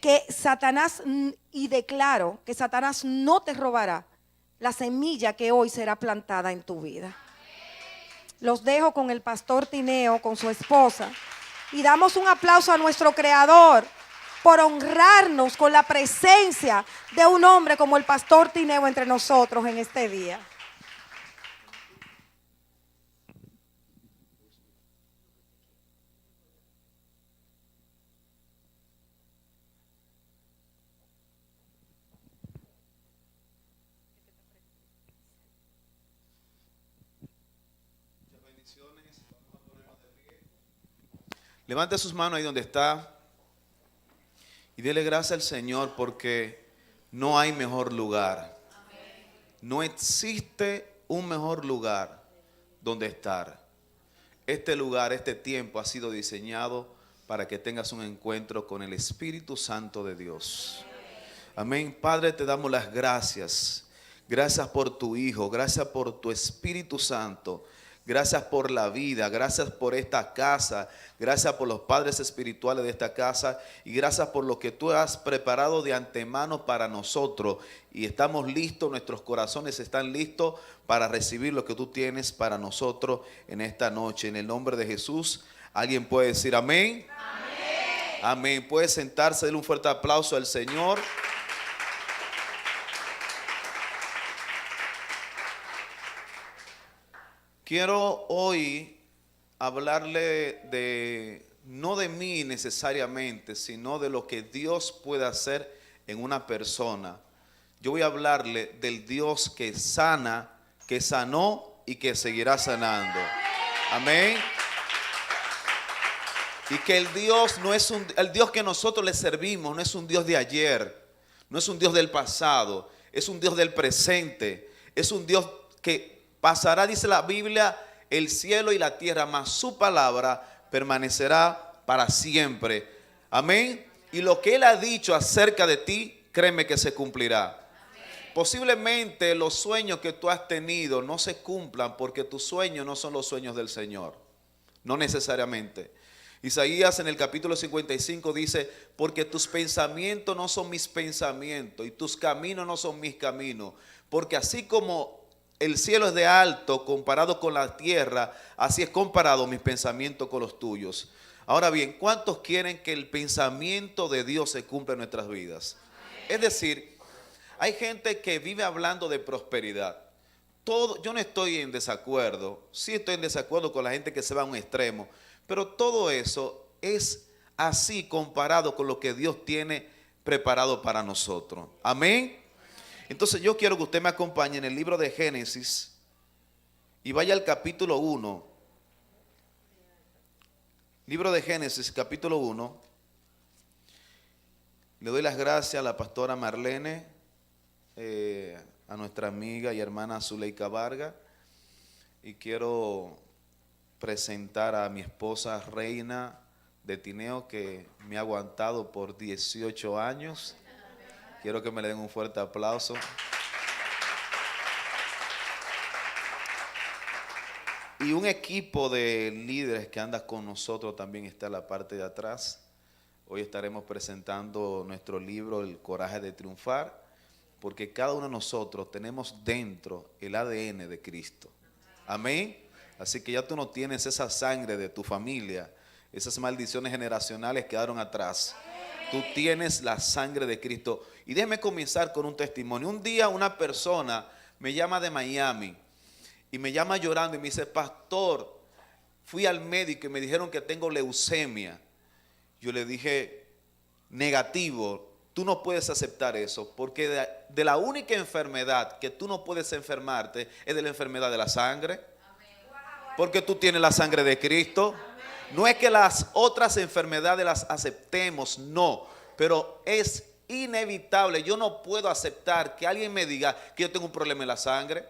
que Satanás, y declaro que Satanás no te robará la semilla que hoy será plantada en tu vida. Los dejo con el pastor Tineo, con su esposa, y damos un aplauso a nuestro Creador por honrarnos con la presencia de un hombre como el pastor Tineo entre nosotros en este día. Levante sus manos ahí donde está y dele gracias al Señor porque no hay mejor lugar. No existe un mejor lugar donde estar. Este lugar, este tiempo ha sido diseñado para que tengas un encuentro con el Espíritu Santo de Dios. Amén. Padre, te damos las gracias. Gracias por tu Hijo, gracias por tu Espíritu Santo. Gracias por la vida, gracias por esta casa, gracias por los padres espirituales de esta casa y gracias por lo que tú has preparado de antemano para nosotros. Y estamos listos, nuestros corazones están listos para recibir lo que tú tienes para nosotros en esta noche. En el nombre de Jesús, ¿alguien puede decir amén? Amén. Amén. Puede sentarse, denle un fuerte aplauso al Señor. Quiero hoy hablarle no de mí necesariamente, sino de lo que Dios puede hacer en una persona. Yo voy a hablarle del Dios que sana, que sanó y que seguirá sanando. Amén. Y que el Dios no es el Dios que nosotros le servimos, no es un Dios de ayer, no es un Dios del pasado, es un Dios del presente, es un Dios que pasará, dice la Biblia, el cielo y la tierra, mas su palabra permanecerá para siempre. Amén. Y lo que Él ha dicho acerca de ti, créeme que se cumplirá. Amén. Posiblemente los sueños que tú has tenido no se cumplan porque tus sueños no son los sueños del Señor. No necesariamente. Isaías en el capítulo 55 dice, porque tus pensamientos no son mis pensamientos y tus caminos no son mis caminos. Porque así como el cielo es de alto comparado con la tierra, así es comparado mis pensamientos con los tuyos. Ahora bien, ¿cuántos quieren que el pensamiento de Dios se cumpla en nuestras vidas? Es decir, hay gente que vive hablando de prosperidad. Yo no estoy en desacuerdo, sí estoy en desacuerdo con la gente que se va a un extremo, pero todo eso es así comparado con lo que Dios tiene preparado para nosotros. Amén. Entonces yo quiero que usted me acompañe en el libro de Génesis y vaya al capítulo 1. Libro de Génesis, capítulo 1. Le doy las gracias a la pastora Marlene, a nuestra amiga y hermana Zuleika Vargas. Y quiero presentar a mi esposa Reina de Tineo, que me ha aguantado por 18 años. Quiero que me le den un fuerte aplauso. Y un equipo de líderes que anda con nosotros también está en la parte de atrás. Hoy estaremos presentando nuestro libro El Coraje de Triunfar, porque cada uno de nosotros tenemos dentro el ADN de Cristo. Amén. Así que ya tú no tienes esa sangre de tu familia, esas maldiciones generacionales quedaron atrás. Tú tienes la sangre de Cristo. Y déjeme comenzar con un testimonio. Un día una persona me llama de Miami y me llama llorando y me dice, pastor, fui al médico y me dijeron que tengo leucemia. Yo le dije, negativo, tú no puedes aceptar eso, porque de la única enfermedad que tú no puedes enfermarte es de la enfermedad de la sangre. Porque tú tienes la sangre de Cristo. No es que las otras enfermedades las aceptemos, no, pero es inevitable. Yo no puedo aceptar que alguien me diga que yo tengo un problema en la sangre.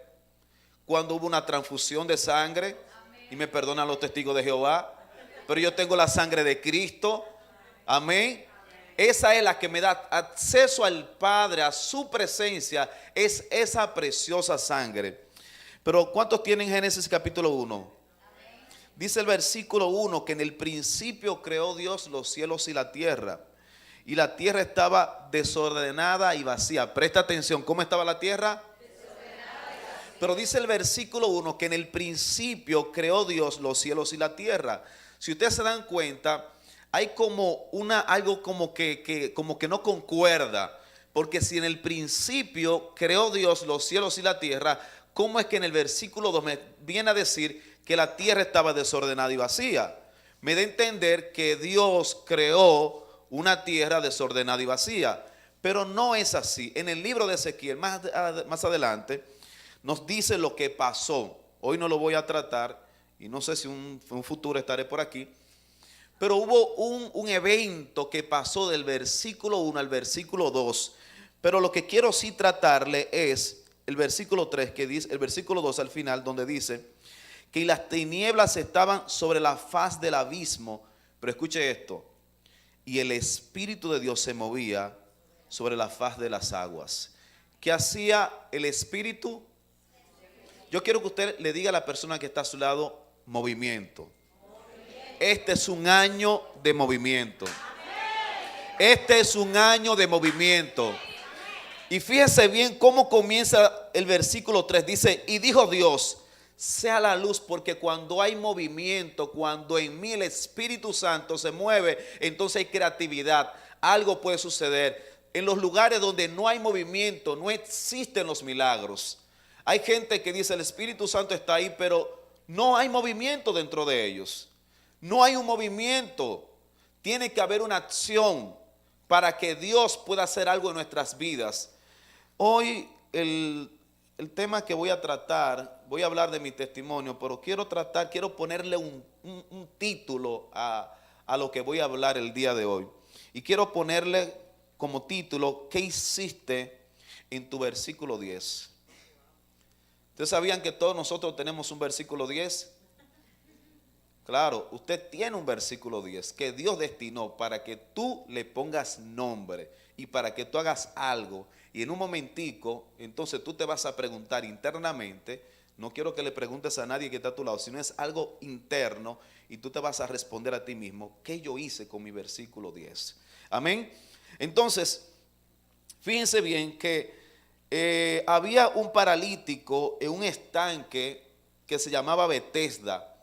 Cuando hubo una transfusión de sangre, y me perdonan los testigos de Jehová, pero yo tengo la sangre de Cristo. Amén. Esa es la que me da acceso al Padre, a su presencia, es esa preciosa sangre. Pero ¿cuántos tienen Génesis capítulo 1? Dice el versículo 1 que en el principio creó Dios los cielos y la tierra. y la tierra estaba desordenada y vacía. Presta atención, ¿cómo estaba la tierra? Pero dice el versículo 1 que en el principio creó Dios los cielos y la tierra. Si ustedes se dan cuenta, hay como algo como que no concuerda. Porque si en el principio creó Dios los cielos y la tierra, ¿cómo es que en el versículo 2 me viene a decir que la tierra estaba desordenada y vacía? Me da a entender que Dios creó una tierra desordenada y vacía. Pero no es así. En el libro de Ezequiel, más adelante, nos dice lo que pasó. Hoy no lo voy a tratar y no sé si en un futuro estaré por aquí. Pero hubo un evento que pasó del versículo 1 al versículo 2. Pero lo que quiero sí tratarle es el versículo 3, que dice, el versículo 2 al final, donde dice que las tinieblas estaban sobre la faz del abismo. Pero escuche esto: y el Espíritu de Dios se movía sobre la faz de las aguas. ¿Qué hacía el Espíritu? Yo quiero que usted le diga a la persona que está a su lado: movimiento. Este es un año de movimiento. Este es un año de movimiento. Y fíjese bien cómo comienza el versículo 3. Dice: y dijo Dios, sea la luz, porque cuando hay movimiento, cuando en mí el Espíritu Santo se mueve, entonces hay creatividad. Algo puede suceder. En los lugares donde no hay movimiento, no existen los milagros. Hay gente que dice: el Espíritu Santo está ahí, pero no hay movimiento dentro de ellos. No hay un movimiento. Tiene que haber una acción para que Dios pueda hacer algo en nuestras vidas. Hoy el tema que voy a tratar, voy a hablar de mi testimonio, pero quiero ponerle un título a lo que voy a hablar el día de hoy. Y quiero ponerle como título: ¿qué hiciste en tu versículo 10? ¿Ustedes sabían que todos nosotros tenemos un versículo 10? Claro, usted tiene un versículo 10 que Dios destinó para que tú le pongas nombre y para que tú hagas algo. Y en un momentico, entonces tú te vas a preguntar internamente. No quiero que le preguntes a nadie que está a tu lado, sino es algo interno, y tú te vas a responder a ti mismo: ¿qué yo hice con mi versículo 10? Amén. Entonces, fíjense bien que había un paralítico en un estanque que se llamaba Betesda.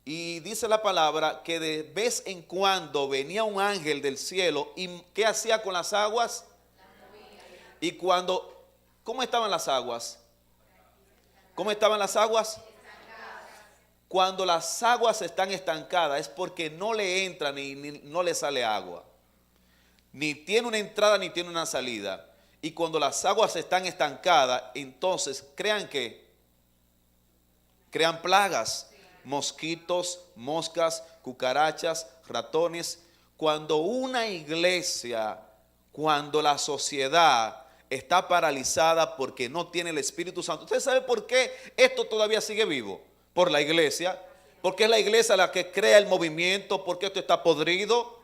Y dice la palabra que de vez en cuando venía un ángel del cielo. ¿Y qué hacía con las aguas? Y cuando, ¿cómo estaban las aguas? ¿Cómo estaban las aguas? Cuando las aguas están estancadas es porque no le entra ni no le sale agua. Ni tiene una entrada ni tiene una salida. Y cuando las aguas están estancadas, entonces crean plagas. Mosquitos, moscas, cucarachas, ratones. Cuando una iglesia, cuando la sociedad está paralizada porque no tiene el Espíritu Santo. ¿Usted sabe por qué esto todavía sigue vivo? Por la iglesia. Porque es la iglesia la que crea el movimiento. Porque esto está podrido.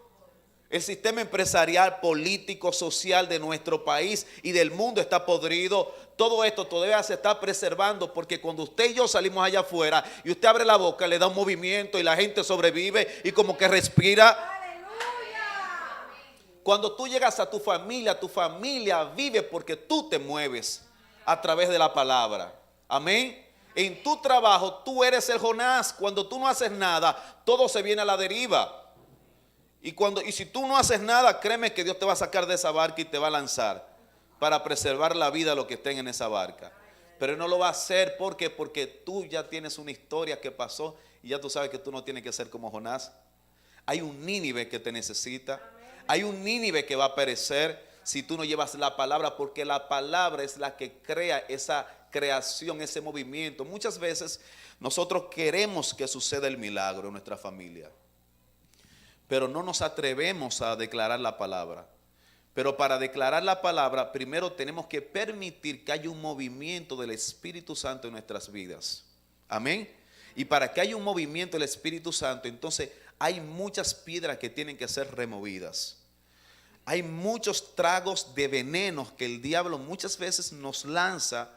El sistema empresarial, político, social de nuestro país y del mundo está podrido. Todo esto todavía se está preservando porque cuando usted y yo salimos allá afuera y usted abre la boca, le da un movimiento y la gente sobrevive y como que respira. ¡Aleluya! Cuando tú llegas a tu familia vive porque tú te mueves a través de la palabra. Amén. En tu trabajo tú eres el Jonás. Cuando tú no haces nada, todo se viene a la deriva. Y si tú no haces nada, créeme que Dios te va a sacar de esa barca y te va a lanzar para preservar la vida de los que estén en esa barca. Pero no lo va a hacer porque tú ya tienes una historia que pasó y ya tú sabes que tú no tienes que ser como Jonás. Hay un Nínive que te necesita. Hay un Nínive que va a perecer si tú no llevas la palabra, porque la palabra es la que crea esa creación, ese movimiento. Muchas veces nosotros queremos que suceda el milagro en nuestra familia, pero no nos atrevemos a declarar la palabra. Pero para declarar la palabra, primero tenemos que permitir que haya un movimiento del Espíritu Santo en nuestras vidas. Amén. Y para que haya un movimiento del Espíritu Santo, entonces hay muchas piedras que tienen que ser removidas. Hay muchos tragos de venenos que el diablo muchas veces nos lanza,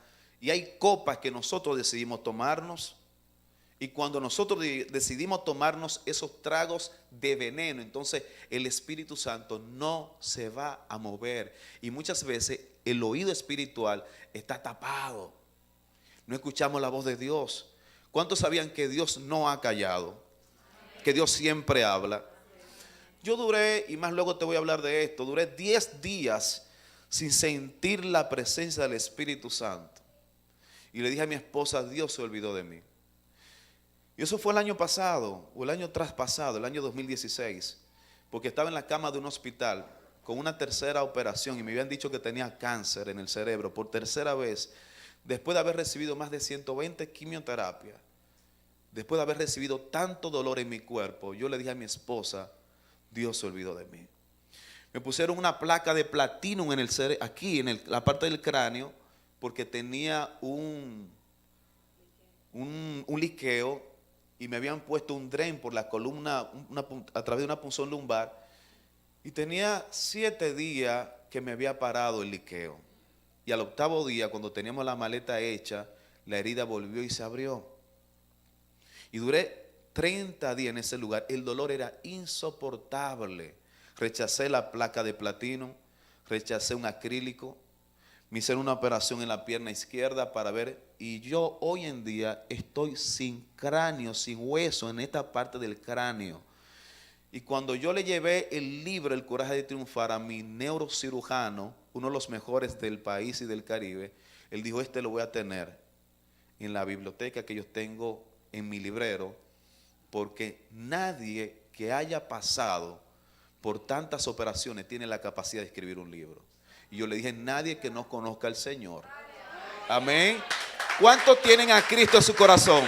y hay copas que nosotros decidimos tomarnos. Y cuando nosotros decidimos tomarnos esos tragos de veneno, entonces el Espíritu Santo no se va a mover. Y muchas veces el oído espiritual está tapado. No escuchamos la voz de Dios. ¿Cuántos sabían que Dios no ha callado? Que Dios siempre habla. Yo duré, y más luego te voy a hablar de esto, duré 10 días sin sentir la presencia del Espíritu Santo. Y le dije a mi esposa, Dios se olvidó de mí. Y eso fue el año pasado, o el año traspasado, el año 2016, porque estaba en la cama de un hospital con una tercera operación y me habían dicho que tenía cáncer en el cerebro por tercera vez, después de haber recibido más de 120 quimioterapias, después de haber recibido tanto dolor en mi cuerpo. Yo le dije a mi esposa, Dios se olvidó de mí. Me pusieron una placa de platino en el aquí en la parte del cráneo, porque tenía un liqueo, y me habían puesto un drain por la columna a través de una punción lumbar, y tenía 7 días que me había parado el liqueo. Y al 8º día, cuando teníamos la maleta hecha, la herida volvió y se abrió. Y duré 30 días en ese lugar. El dolor era insoportable. Rechacé la placa de platino, rechacé un acrílico, me hicieron una operación en la pierna izquierda para ver, y yo hoy en día estoy sin cráneo, sin hueso en esta parte del cráneo. Y cuando yo le llevé el libro El Coraje de Triunfar a mi neurocirujano, uno de los mejores del país y del Caribe, él dijo, este lo voy a tener en la biblioteca que yo tengo en mi librero, porque nadie que haya pasado por tantas operaciones tiene la capacidad de escribir un libro. Y yo le dije, nadie que no conozca al Señor. Amén. ¿Cuántos tienen a Cristo en su corazón?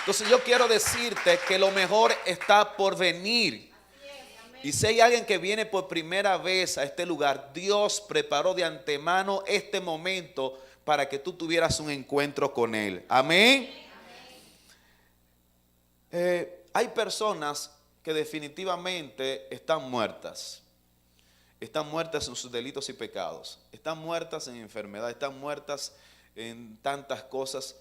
Entonces yo quiero decirte que lo mejor está por venir. Y si hay alguien que viene por primera vez a este lugar, Dios preparó de antemano este momento para que tú tuvieras un encuentro con Él. Amén. Hay personas que definitivamente están muertas. Están muertas en sus delitos y pecados. Están muertas en enfermedad. Están muertas en tantas cosas.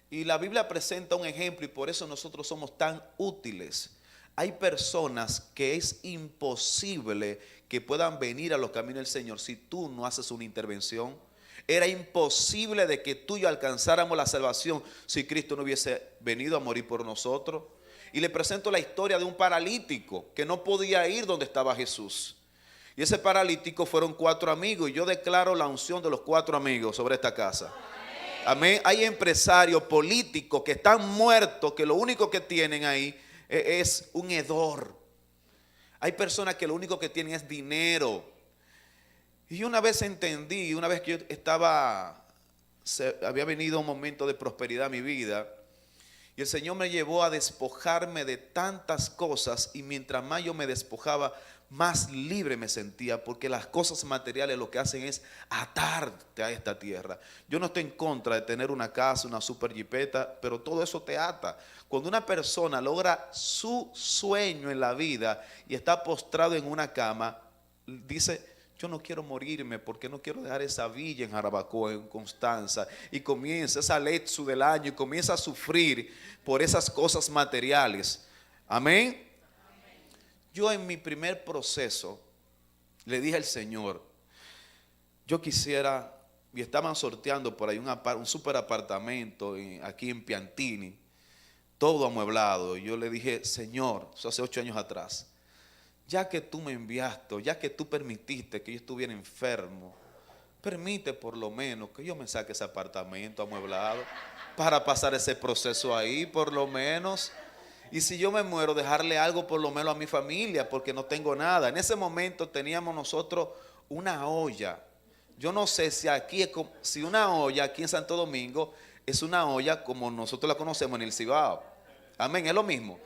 Y la Biblia presenta un ejemplo, y por eso nosotros somos tan útiles. Hay personas que es imposible que puedan venir a los caminos del Señor si tú no haces una intervención. Era imposible de que tú y yo alcanzáramos la salvación si Cristo no hubiese venido a morir por nosotros. Y le presento la historia de un paralítico que no podía ir donde estaba Jesús. Y ese paralítico fueron 4 amigos, y yo declaro la unción de los 4 amigos sobre esta casa. Amén. Hay empresarios políticos que están muertos, que lo único que tienen ahí es un hedor. Hay personas que lo único que tienen es dinero. Y una vez entendí, una vez que yo había venido un momento de prosperidad a mi vida, y el Señor me llevó a despojarme de tantas cosas, y mientras más yo me despojaba, más libre me sentía, porque las cosas materiales lo que hacen es atarte a esta tierra. Yo no estoy en contra de tener una casa, una super jipeta, pero todo eso te ata. Cuando una persona logra su sueño en la vida y está postrado en una cama, dice, yo no quiero morirme porque no quiero dejar esa villa en Jarabacoa, en Constanza, y comienza esa Letsu del año y comienza a sufrir por esas cosas materiales. Amén. Yo en mi primer proceso le dije al Señor, yo quisiera, y estaban sorteando por ahí un super apartamento aquí en Piantini, todo amueblado. Y yo le dije, Señor, eso hace 8 años atrás, ya que tú me enviaste, ya que tú permitiste que yo estuviera enfermo, permite por lo menos que yo me saque ese apartamento amueblado para pasar ese proceso ahí, por lo menos. Y si yo me muero, dejarle algo por lo menos a mi familia, porque no tengo nada. En ese momento teníamos nosotros una olla. Yo no sé si una olla aquí en Santo Domingo es una olla como nosotros la conocemos en el Cibao. Amén, es lo mismo.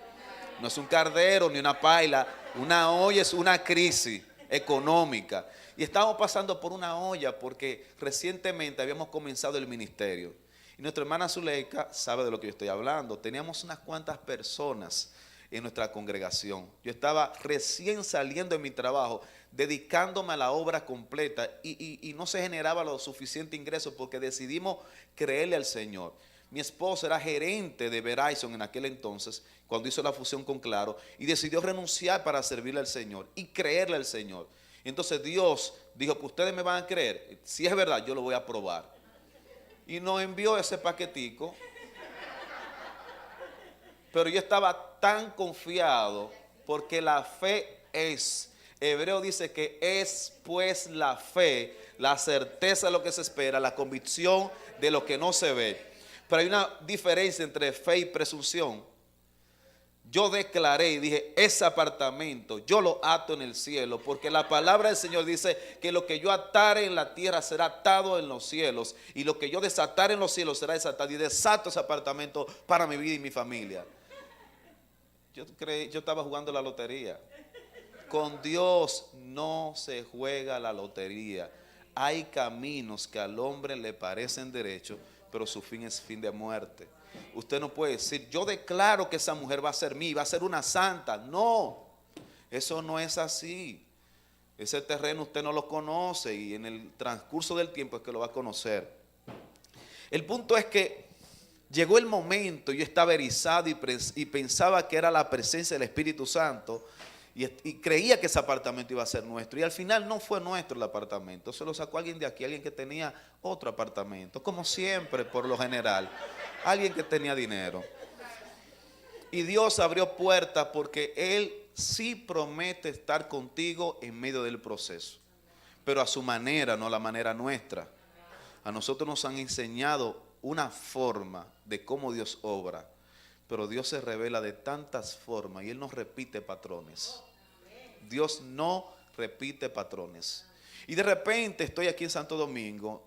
No es un cardero ni una paila. Una olla es una crisis económica. Y estábamos pasando por una olla porque recientemente habíamos comenzado el ministerio. Y nuestra hermana Zuleika sabe de lo que yo estoy hablando. Teníamos unas cuantas personas en nuestra congregación. Yo estaba recién saliendo de mi trabajo, dedicándome a la obra completa, y no se generaba lo suficiente ingreso porque decidimos creerle al Señor. Mi esposa era gerente de Verizon en aquel entonces, cuando hizo la fusión con Claro, y decidió renunciar para servirle al Señor y creerle al Señor. Entonces Dios dijo, pues ustedes me van a creer, si es verdad, yo lo voy a probar. Y nos envió ese paquetico. Pero yo estaba tan confiado porque la fe es, Hebreo dice que es pues la fe, la certeza de lo que se espera, la convicción de lo que no se ve. Pero hay una diferencia entre fe y presunción. Yo declaré y dije, ese apartamento yo lo ato en el cielo, porque la palabra del Señor dice que lo que yo atare en la tierra será atado en los cielos, y lo que yo desatare en los cielos será desatado, y desato ese apartamento para mi vida y mi familia. Yo estaba jugando la lotería. Con Dios no se juega la lotería. Hay caminos que al hombre le parecen derechos, pero su fin es fin de muerte. Usted no puede decir, yo declaro que esa mujer va a ser mía, va a ser una santa. No, eso no es así. Ese terreno usted no lo conoce y en el transcurso del tiempo es que lo va a conocer. El punto es que llegó el momento, yo estaba erizado y pensaba que era la presencia del Espíritu Santo y creía que ese apartamento iba a ser nuestro. Y al final no fue nuestro el apartamento, se lo sacó alguien de aquí, alguien que tenía otro apartamento, como siempre por lo general, alguien que tenía dinero. Y Dios abrió puertas porque Él sí promete estar contigo en medio del proceso, pero a su manera, no a la manera nuestra. A nosotros nos han enseñado una forma de cómo Dios obra, pero Dios se revela de tantas formas y Él no repite patrones. Dios no repite patrones. Y de repente estoy aquí en Santo Domingo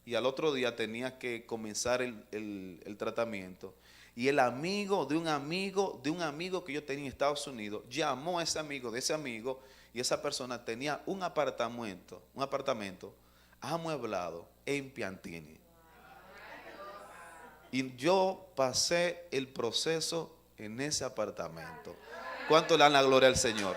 y al otro día tenía que comenzar el tratamiento, y el amigo de un amigo que yo tenía en Estados Unidos llamó a ese amigo de ese amigo, y esa persona tenía un apartamento amueblado en Piantini. Y yo pasé el proceso en ese apartamento. ¿Cuánto le dan la gloria al Señor?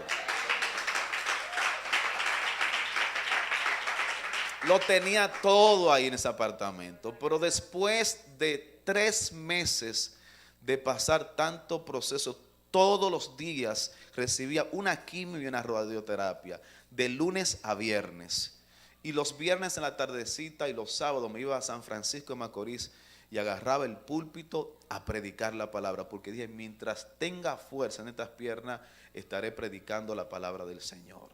Lo tenía todo ahí en ese apartamento. Pero después de 3 meses de pasar tanto proceso, todos los días recibía una quimio y una radioterapia, de lunes a viernes. Y los viernes en la tardecita y los sábados me iba a San Francisco de Macorís y agarraba el púlpito a predicar la palabra, porque dije, mientras tenga fuerza en estas piernas, estaré predicando la palabra del Señor.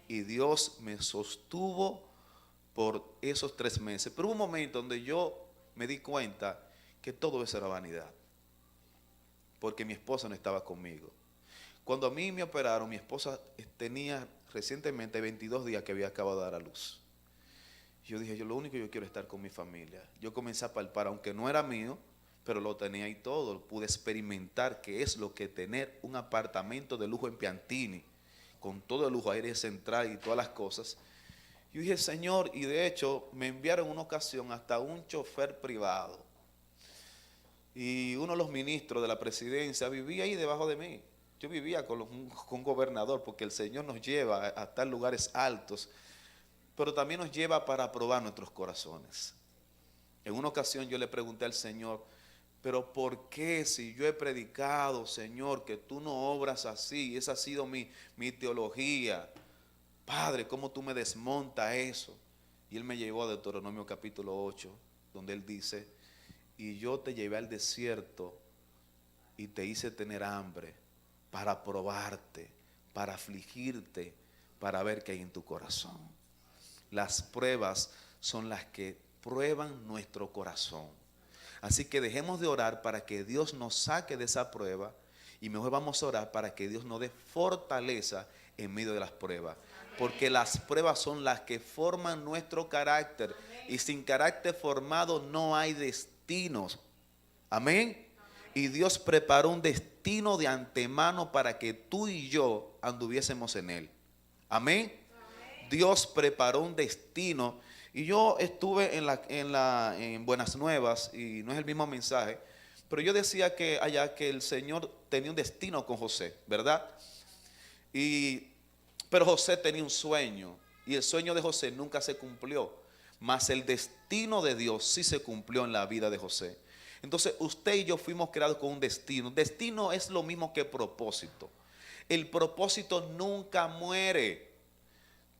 Y Dios me sostuvo por esos 3 meses. Pero hubo un momento donde yo me di cuenta que todo eso era vanidad, porque mi esposa no estaba conmigo. Cuando a mí me operaron, mi esposa tenía recientemente 22 días que había acabado de dar a luz. Yo dije, lo único que yo quiero es estar con mi familia. Yo comencé a palpar, aunque no era mío, pero lo tenía ahí todo. Pude experimentar qué es lo que tener un apartamento de lujo en Piantini, con todo el lujo, aire central y todas las cosas. Yo dije, Señor, y de hecho me enviaron en una ocasión hasta un chofer privado. Y uno de los ministros de la presidencia vivía ahí debajo de mí. Yo vivía con un gobernador, porque el Señor nos lleva a estar en lugares altos, pero también nos lleva para probar nuestros corazones. En una ocasión yo le pregunté al Señor, pero ¿por qué si yo he predicado, Señor, que tú no obras así? Esa ha sido mi teología. Padre, ¿cómo tú me desmontas eso? Y Él me llevó a Deuteronomio capítulo 8, donde Él dice, y yo te llevé al desierto y te hice tener hambre para probarte, para afligirte, para ver qué hay en tu corazón. Las pruebas son las que prueban nuestro corazón. Así que dejemos de orar para que Dios nos saque de esa prueba, y mejor vamos a orar para que Dios nos dé fortaleza en medio de las pruebas. Porque las pruebas son las que forman nuestro carácter. Y sin carácter formado no hay destinos. Amén. Y Dios preparó un destino de antemano para que tú y yo anduviésemos en él. Amén. Dios preparó un destino. Y yo estuve en Buenas Nuevas, y no es el mismo mensaje, pero yo decía que allá que el Señor tenía un destino con José, ¿verdad? Pero José tenía un sueño, y el sueño de José nunca se cumplió, mas el destino de Dios sí se cumplió en la vida de José. Entonces usted y yo fuimos creados con un destino. Destino es lo mismo que propósito. El propósito nunca muere.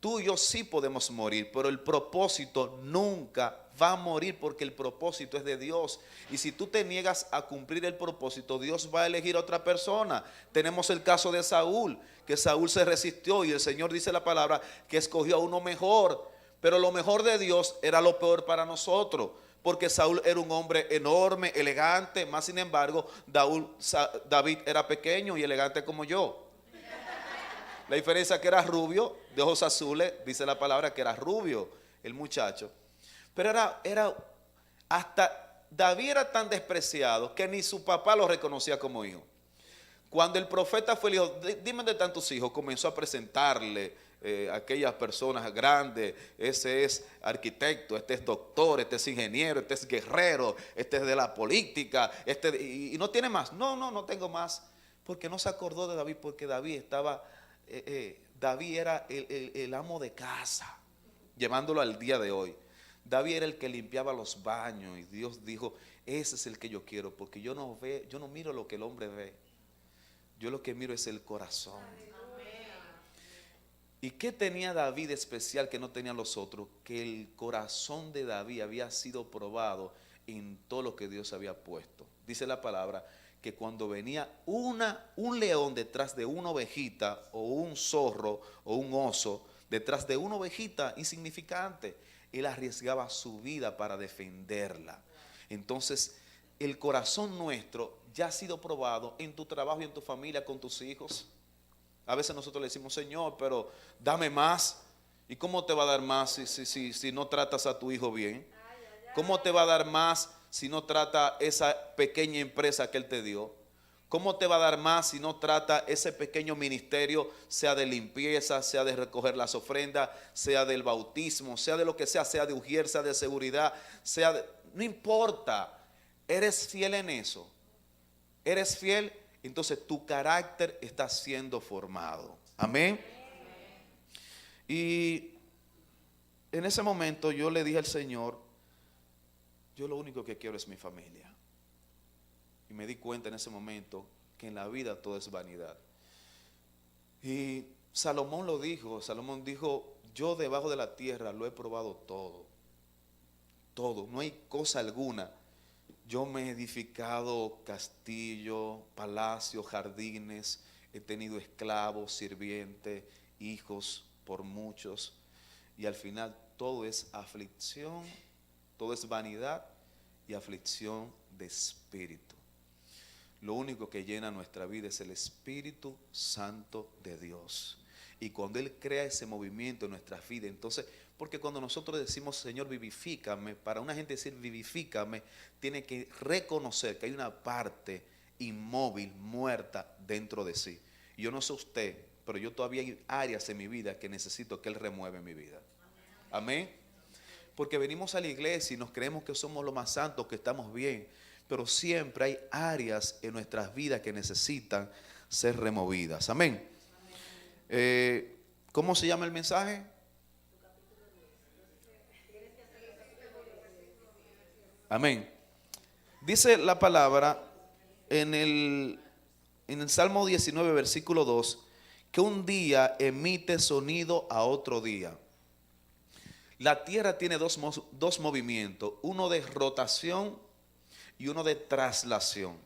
Tú y yo sí podemos morir, pero el propósito nunca va a morir porque el propósito es de Dios. Y si tú te niegas a cumplir el propósito, Dios va a elegir a otra persona. Tenemos el caso de Saúl, que Saúl se resistió y el Señor dice la palabra que escogió a uno mejor. Pero lo mejor de Dios era lo peor para nosotros, porque Saúl era un hombre enorme, elegante, más sin embargo, David era pequeño y elegante como yo. La diferencia es que era rubio, de ojos azules, dice la palabra que era rubio el muchacho. Pero hasta David era tan despreciado que ni su papá lo reconocía como hijo. Cuando el profeta fue, le dijo, dime de tantos hijos, comenzó a presentarle a aquellas personas grandes. Ese es arquitecto, este es doctor, este es ingeniero, este es guerrero, este es de la política, y no tiene más. No tengo más. Porque no se acordó de David, porque David era el amo de casa, llevándolo al día de hoy. David era el que limpiaba los baños y Dios dijo, ese es el que yo quiero, porque yo no miro lo que el hombre ve, yo lo que miro es el corazón. ¿Y qué tenía David especial que no tenían los otros? Que el corazón de David había sido probado en todo lo que Dios había puesto. Dice la palabra que cuando venía un león detrás de una ovejita, o un zorro o un oso detrás de una ovejita insignificante, él arriesgaba su vida para defenderla. Entonces el corazón nuestro ya ha sido probado en tu trabajo y en tu familia, con tus hijos. A veces nosotros le decimos, Señor, pero dame más. ¿Y cómo te va a dar más si no tratas a tu hijo bien? ¿Cómo te va a dar más si no trata esa pequeña empresa que Él te dio? ¿Cómo te va a dar más si no trata ese pequeño ministerio, sea de limpieza, sea de recoger las ofrendas, sea del bautismo, sea de lo que sea de ujier, sea de seguridad, no importa, eres fiel en eso, eres fiel, entonces tu carácter está siendo formado. Amén. Y en ese momento yo le dije al Señor, yo lo único que quiero es mi familia. Y me di cuenta en ese momento que en la vida todo es vanidad. Y Salomón dijo, yo debajo de la tierra lo he probado todo. Todo, no hay cosa alguna. Yo me he edificado castillos, palacios, jardines, he tenido esclavos, sirvientes, hijos por muchos. Y al final todo es aflicción, todo es vanidad y aflicción de espíritu. Lo único que llena nuestra vida es el Espíritu Santo de Dios. Y cuando Él crea ese movimiento en nuestras vidas, entonces, porque cuando nosotros decimos, Señor, vivifícame, para una gente decir vivifícame, tiene que reconocer que hay una parte inmóvil, muerta dentro de sí. Y yo no sé usted, pero yo todavía hay áreas en mi vida que necesito que Él remueva en mi vida. Amén. Porque venimos a la iglesia y nos creemos que somos los más santos, que estamos bien, pero siempre hay áreas en nuestras vidas que necesitan ser removidas. Amén. ¿Cómo se llama el mensaje? Amén. Dice la palabra en el Salmo 19, versículo 2, que un día emite sonido a otro día. La tierra tiene dos movimientos, uno de rotación y uno de traslación.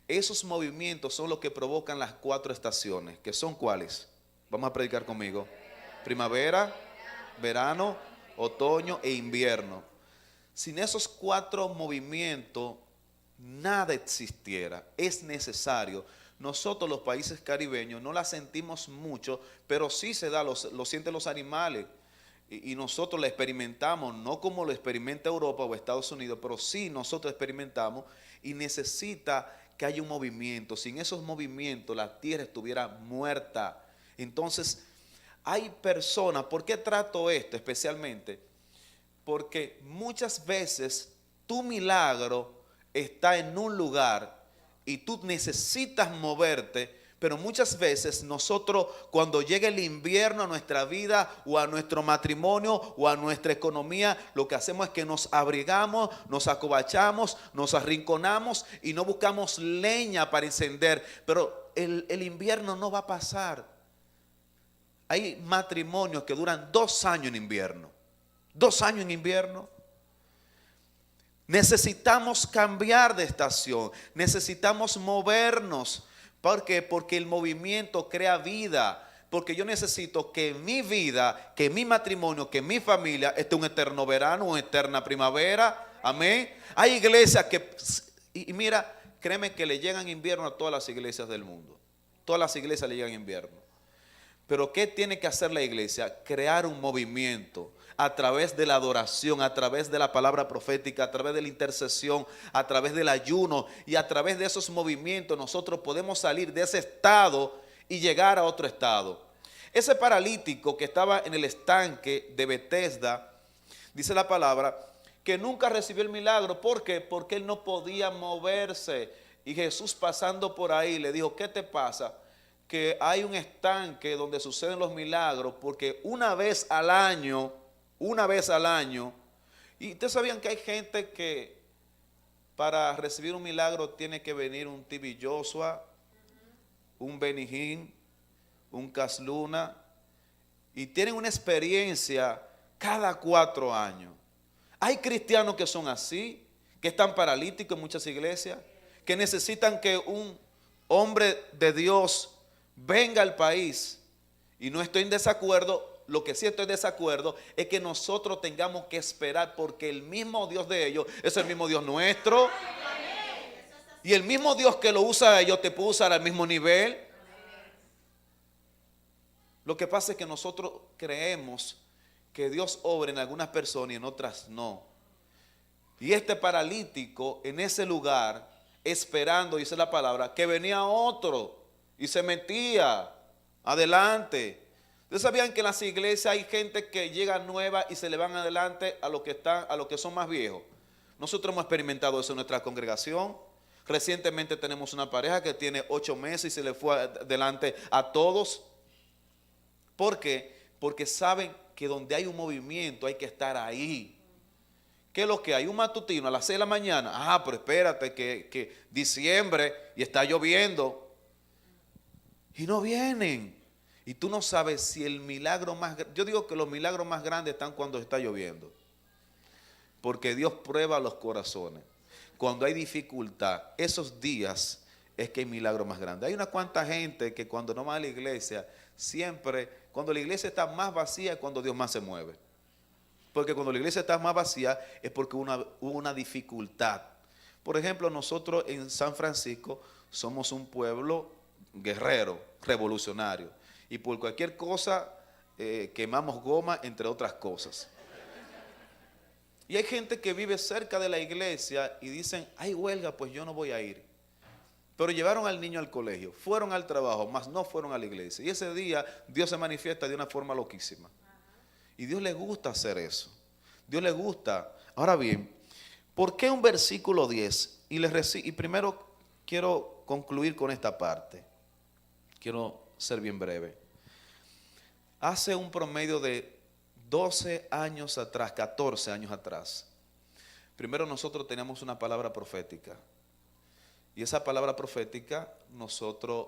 Esos movimientos son los que provocan las 4 estaciones, que son ¿cuáles? Vamos a predicar conmigo. Primavera, verano, otoño e invierno. Sin esos 4 movimientos, nada existiera. Es necesario. Nosotros los países caribeños no la sentimos mucho, pero sí se da, lo sienten los animales. Y nosotros la experimentamos, no como lo experimenta Europa o Estados Unidos, pero sí nosotros experimentamos, y necesita que haya un movimiento. Sin esos movimientos la tierra estuviera muerta. Entonces hay personas, ¿por qué trato esto especialmente? Porque muchas veces tu milagro está en un lugar y tú necesitas moverte, Pero muchas veces nosotros, cuando llega el invierno a nuestra vida o a nuestro matrimonio o a nuestra economía, lo que hacemos es que nos abrigamos, nos acobachamos, nos arrinconamos y no buscamos leña para encender. Pero el invierno no va a pasar. Hay matrimonios que duran 2 años en invierno. 2 años en invierno. Necesitamos cambiar de estación. Necesitamos movernos. ¿Por qué? Porque el movimiento crea vida. Porque yo necesito que mi vida, que mi matrimonio, que mi familia esté un eterno verano, una eterna primavera. Amén. Hay iglesias que, y mira, créeme que le llegan invierno a todas las iglesias del mundo. Todas las iglesias le llegan invierno. Pero ¿qué tiene que hacer la iglesia? Crear un movimiento a través de la adoración, a través de la palabra profética, a través de la intercesión, a través del ayuno, y a través de esos movimientos nosotros podemos salir de ese estado y llegar a otro estado. Ese paralítico que estaba en el estanque de Betesda, dice la palabra, que nunca recibió el milagro. ¿Por qué? Porque él no podía moverse. Y Jesús, pasando por ahí, le dijo: ¿qué te pasa? Que hay un estanque donde suceden los milagros, porque una vez al año, y ustedes sabían que hay gente que para recibir un milagro tiene que venir un T.B. Joshua, un Benny Hinn, un Cas Luna, y tienen una experiencia cada 4 años. Hay cristianos que son así, que están paralíticos en muchas iglesias, que necesitan que un hombre de Dios venga al país. Y no estoy en desacuerdo. Lo que sí estoy en desacuerdo es que nosotros tengamos que esperar, porque el mismo Dios de ellos es el mismo Dios nuestro. Y el mismo Dios que lo usa a ellos te puede usar al mismo nivel. Lo que pasa es que nosotros creemos que Dios obra en algunas personas y en otras no. Y este paralítico en ese lugar, esperando, dice la palabra, que venía otro y se metía adelante. ¿Ustedes sabían que en las iglesias hay gente que llega nueva y se le van adelante a los que son más viejos? Nosotros hemos experimentado eso en nuestra congregación. Recientemente tenemos una pareja que tiene 8 meses y se le fue adelante a todos. ¿Por qué? Porque saben que donde hay un movimiento hay que estar ahí. ¿Qué es lo que hay? Un matutino a las 6 de la mañana. Ah, pero espérate que diciembre y está lloviendo. Y no vienen. Y tú no sabes si el milagro más... Yo digo que los milagros más grandes están cuando está lloviendo. Porque Dios prueba los corazones. Cuando hay dificultad, esos días es que hay milagros más grandes. Hay una cuanta gente que cuando no va a la iglesia, siempre, cuando la iglesia está más vacía es cuando Dios más se mueve. Porque cuando la iglesia está más vacía es porque hubo una dificultad. Por ejemplo, nosotros en San Francisco somos un pueblo guerrero, revolucionario. Y por cualquier cosa quemamos goma, entre otras cosas. Y hay gente que vive cerca de la iglesia y dicen: hay huelga, pues yo no voy a ir. Pero llevaron al niño al colegio, fueron al trabajo, mas no fueron a la iglesia. Y ese día Dios se manifiesta de una forma loquísima. Y Dios le gusta hacer eso. Dios le gusta. Ahora bien, ¿por qué un versículo 10? Y primero quiero concluir con esta parte. Quiero ser bien breve. Hace un promedio de 12 años atrás, 14 años atrás, primero nosotros teníamos una palabra profética. Y esa palabra profética nosotros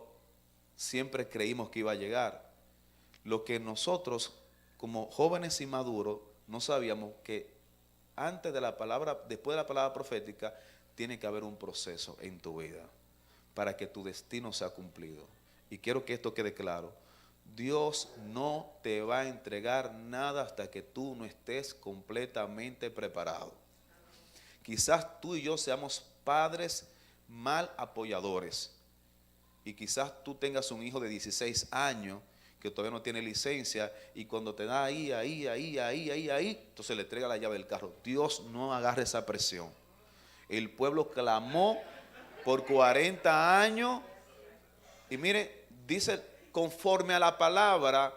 siempre creímos que iba a llegar. Lo que nosotros, como jóvenes y maduros, no sabíamos que antes de la palabra, después de la palabra profética, tiene que haber un proceso en tu vida para que tu destino sea cumplido. Y quiero que esto quede claro. Dios no te va a entregar nada hasta que tú no estés completamente preparado. Quizás tú y yo seamos padres mal apoyadores. Y quizás tú tengas un hijo de 16 años que todavía no tiene licencia, y cuando te da ahí, entonces le entrega la llave del carro. Dios no agarre esa presión. El pueblo clamó por 40 años y mire, dice, conforme a la palabra,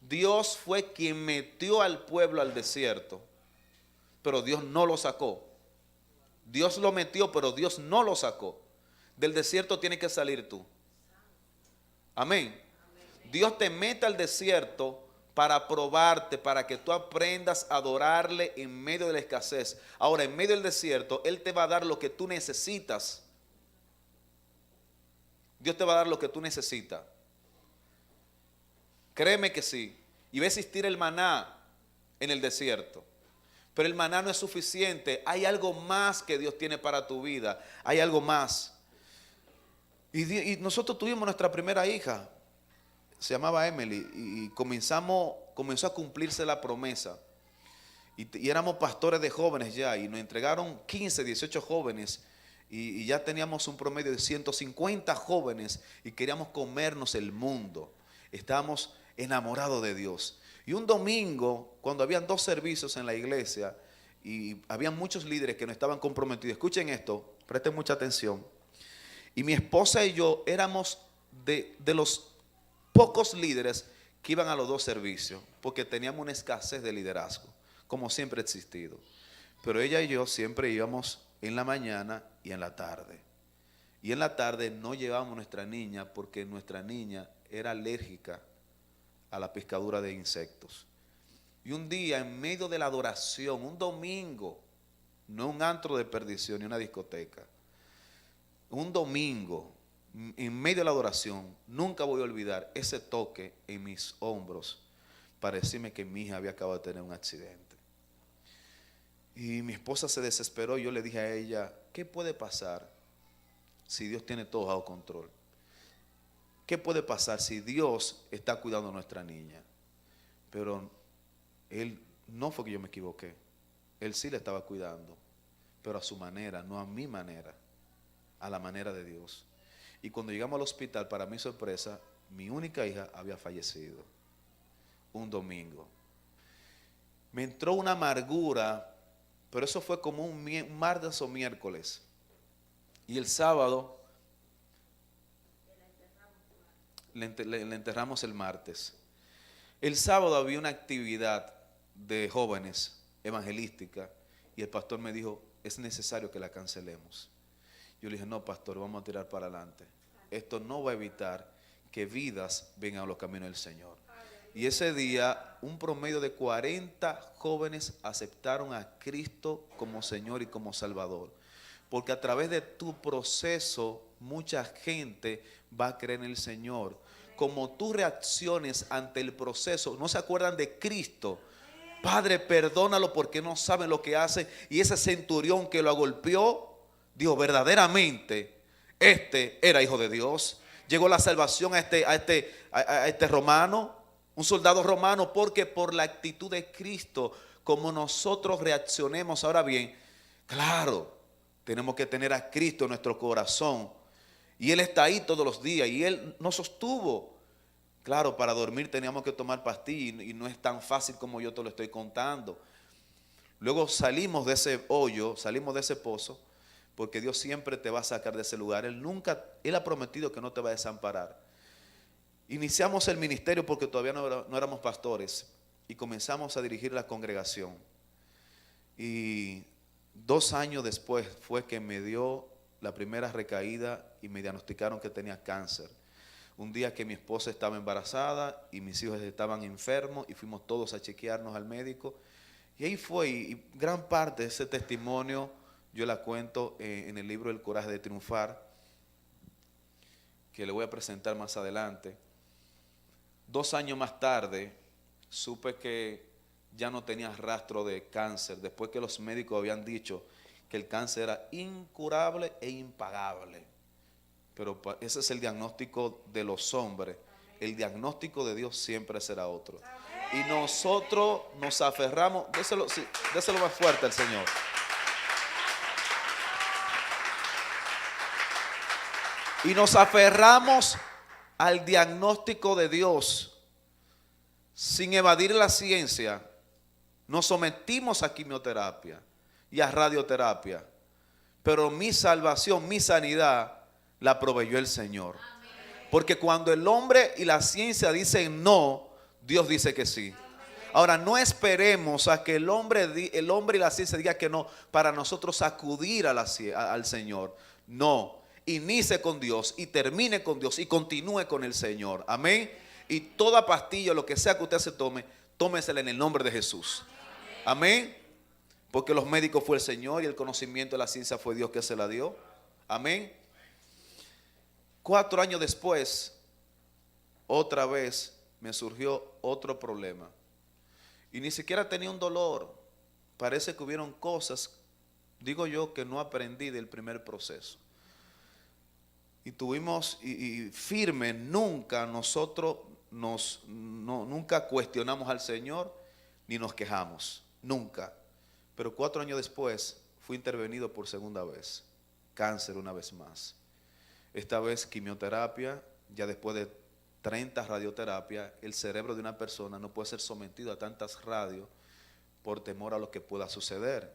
Dios fue quien metió al pueblo al desierto, pero Dios no lo sacó. Dios lo metió, pero Dios no lo sacó. Del desierto tienes que salir tú. Amén. Dios te mete al desierto para probarte, para que tú aprendas a adorarle en medio de la escasez. Ahora, en medio del desierto, Él te va a dar lo que tú necesitas. Dios te va a dar lo que tú necesitas. Créeme que sí. Y va a existir el maná en el desierto. Pero el maná no es suficiente. Hay algo más que Dios tiene para tu vida. Hay algo más. Y nosotros tuvimos nuestra primera hija. Se llamaba Emily. Y comenzó a cumplirse la promesa. Y éramos pastores de jóvenes ya. Y nos entregaron 15, 18 jóvenes. Y ya teníamos un promedio de 150 jóvenes. Y queríamos comernos el mundo. Estábamos enamorados de Dios. Y un domingo, cuando habían 2 servicios en la iglesia y habían muchos líderes que no estaban comprometidos, escuchen esto, presten mucha atención. Y mi esposa y yo éramos de los pocos líderes que iban a los 2 servicios, porque teníamos una escasez de liderazgo, como siempre ha existido. Pero ella y yo siempre íbamos en la mañana y en la tarde. Y en la tarde no llevábamos nuestra niña porque nuestra niña era alérgica a la picadura de insectos. Y un día, en medio de la adoración, un domingo, no un antro de perdición ni una discoteca, un domingo, en medio de la adoración, nunca voy a olvidar ese toque en mis hombros para decirme que mi hija había acabado de tener un accidente. Y mi esposa se desesperó y yo le dije a ella, ¿qué puede pasar si Dios tiene todo bajo control? ¿Qué puede pasar si Dios está cuidando a nuestra niña? Pero Él, no fue que yo me equivoqué. Él sí le estaba cuidando, pero a su manera, no a mi manera, a la manera de Dios. Y cuando llegamos al hospital, para mi sorpresa, mi única hija había fallecido. Un domingo. Me entró una amargura, pero eso fue como un martes o miércoles. Y el sábado le enterramos el martes. El sábado había una actividad de jóvenes evangelística y el pastor me dijo, es necesario que la cancelemos. Yo le dije, no, pastor, vamos a tirar para adelante. Esto no va a evitar que vidas vengan a los caminos del Señor. Y ese día, un promedio de 40 jóvenes aceptaron a Cristo como Señor y como Salvador. Porque a través de tu proceso, mucha gente va a creer en el Señor. Como tú reacciones ante el proceso, no se acuerdan de Cristo. Padre, perdónalo porque no saben lo que hace. Y ese centurión que lo golpeó, dijo, verdaderamente, este era hijo de Dios. Llegó la salvación a este romano, un soldado romano, porque por la actitud de Cristo, como nosotros reaccionemos. Ahora bien, claro, tenemos que tener a Cristo en nuestro corazón. Y Él está ahí todos los días y Él nos sostuvo. Claro, para dormir teníamos que tomar pastillas y no es tan fácil como yo te lo estoy contando. Luego salimos de ese hoyo, salimos de ese pozo, porque Dios siempre te va a sacar de ese lugar. Él ha prometido que no te va a desamparar. Iniciamos el ministerio porque todavía no éramos pastores y comenzamos a dirigir la congregación. Y 2 años después fue que me dio la primera recaída y me diagnosticaron que tenía cáncer. Un día que mi esposa estaba embarazada y mis hijos estaban enfermos y fuimos todos a chequearnos al médico. Y ahí fue, y gran parte de ese testimonio yo la cuento en el libro El Coraje de Triunfar, que le voy a presentar más adelante. 2 años más tarde supe que ya no tenía rastro de cáncer, después que los médicos habían dicho que el cáncer era incurable e impagable. Pero ese es el diagnóstico de los hombres. El diagnóstico de Dios siempre será otro. Y nosotros nos aferramos, déselo más fuerte al Señor. Y nos aferramos al diagnóstico de Dios sin evadir la ciencia. Nos sometimos a quimioterapia y a radioterapia, pero mi salvación, mi sanidad la proveyó el Señor. Porque cuando el hombre y la ciencia dicen no, Dios dice que sí. Ahora no esperemos a que el hombre y la ciencia digan que no para nosotros acudir al Señor. No, inicie con Dios y termine con Dios y continúe con el Señor. Amén. Y toda pastilla, lo que sea que usted se tome, tómesela en el nombre de Jesús. Amén. Porque los médicos fue el Señor y el conocimiento de la ciencia fue Dios que se la dio. Amén. 4 años después, otra vez me surgió otro problema. Y ni siquiera tenía un dolor. Parece que hubieron cosas, digo yo, que no aprendí del primer proceso. Y tuvimos, y firme, nunca nosotros nunca cuestionamos al Señor ni nos quejamos. Nunca. Pero 4 años después fui intervenido por segunda vez. Cáncer una vez más. Esta vez quimioterapia, ya después de 30 radioterapias, el cerebro de una persona no puede ser sometido a tantas radios por temor a lo que pueda suceder,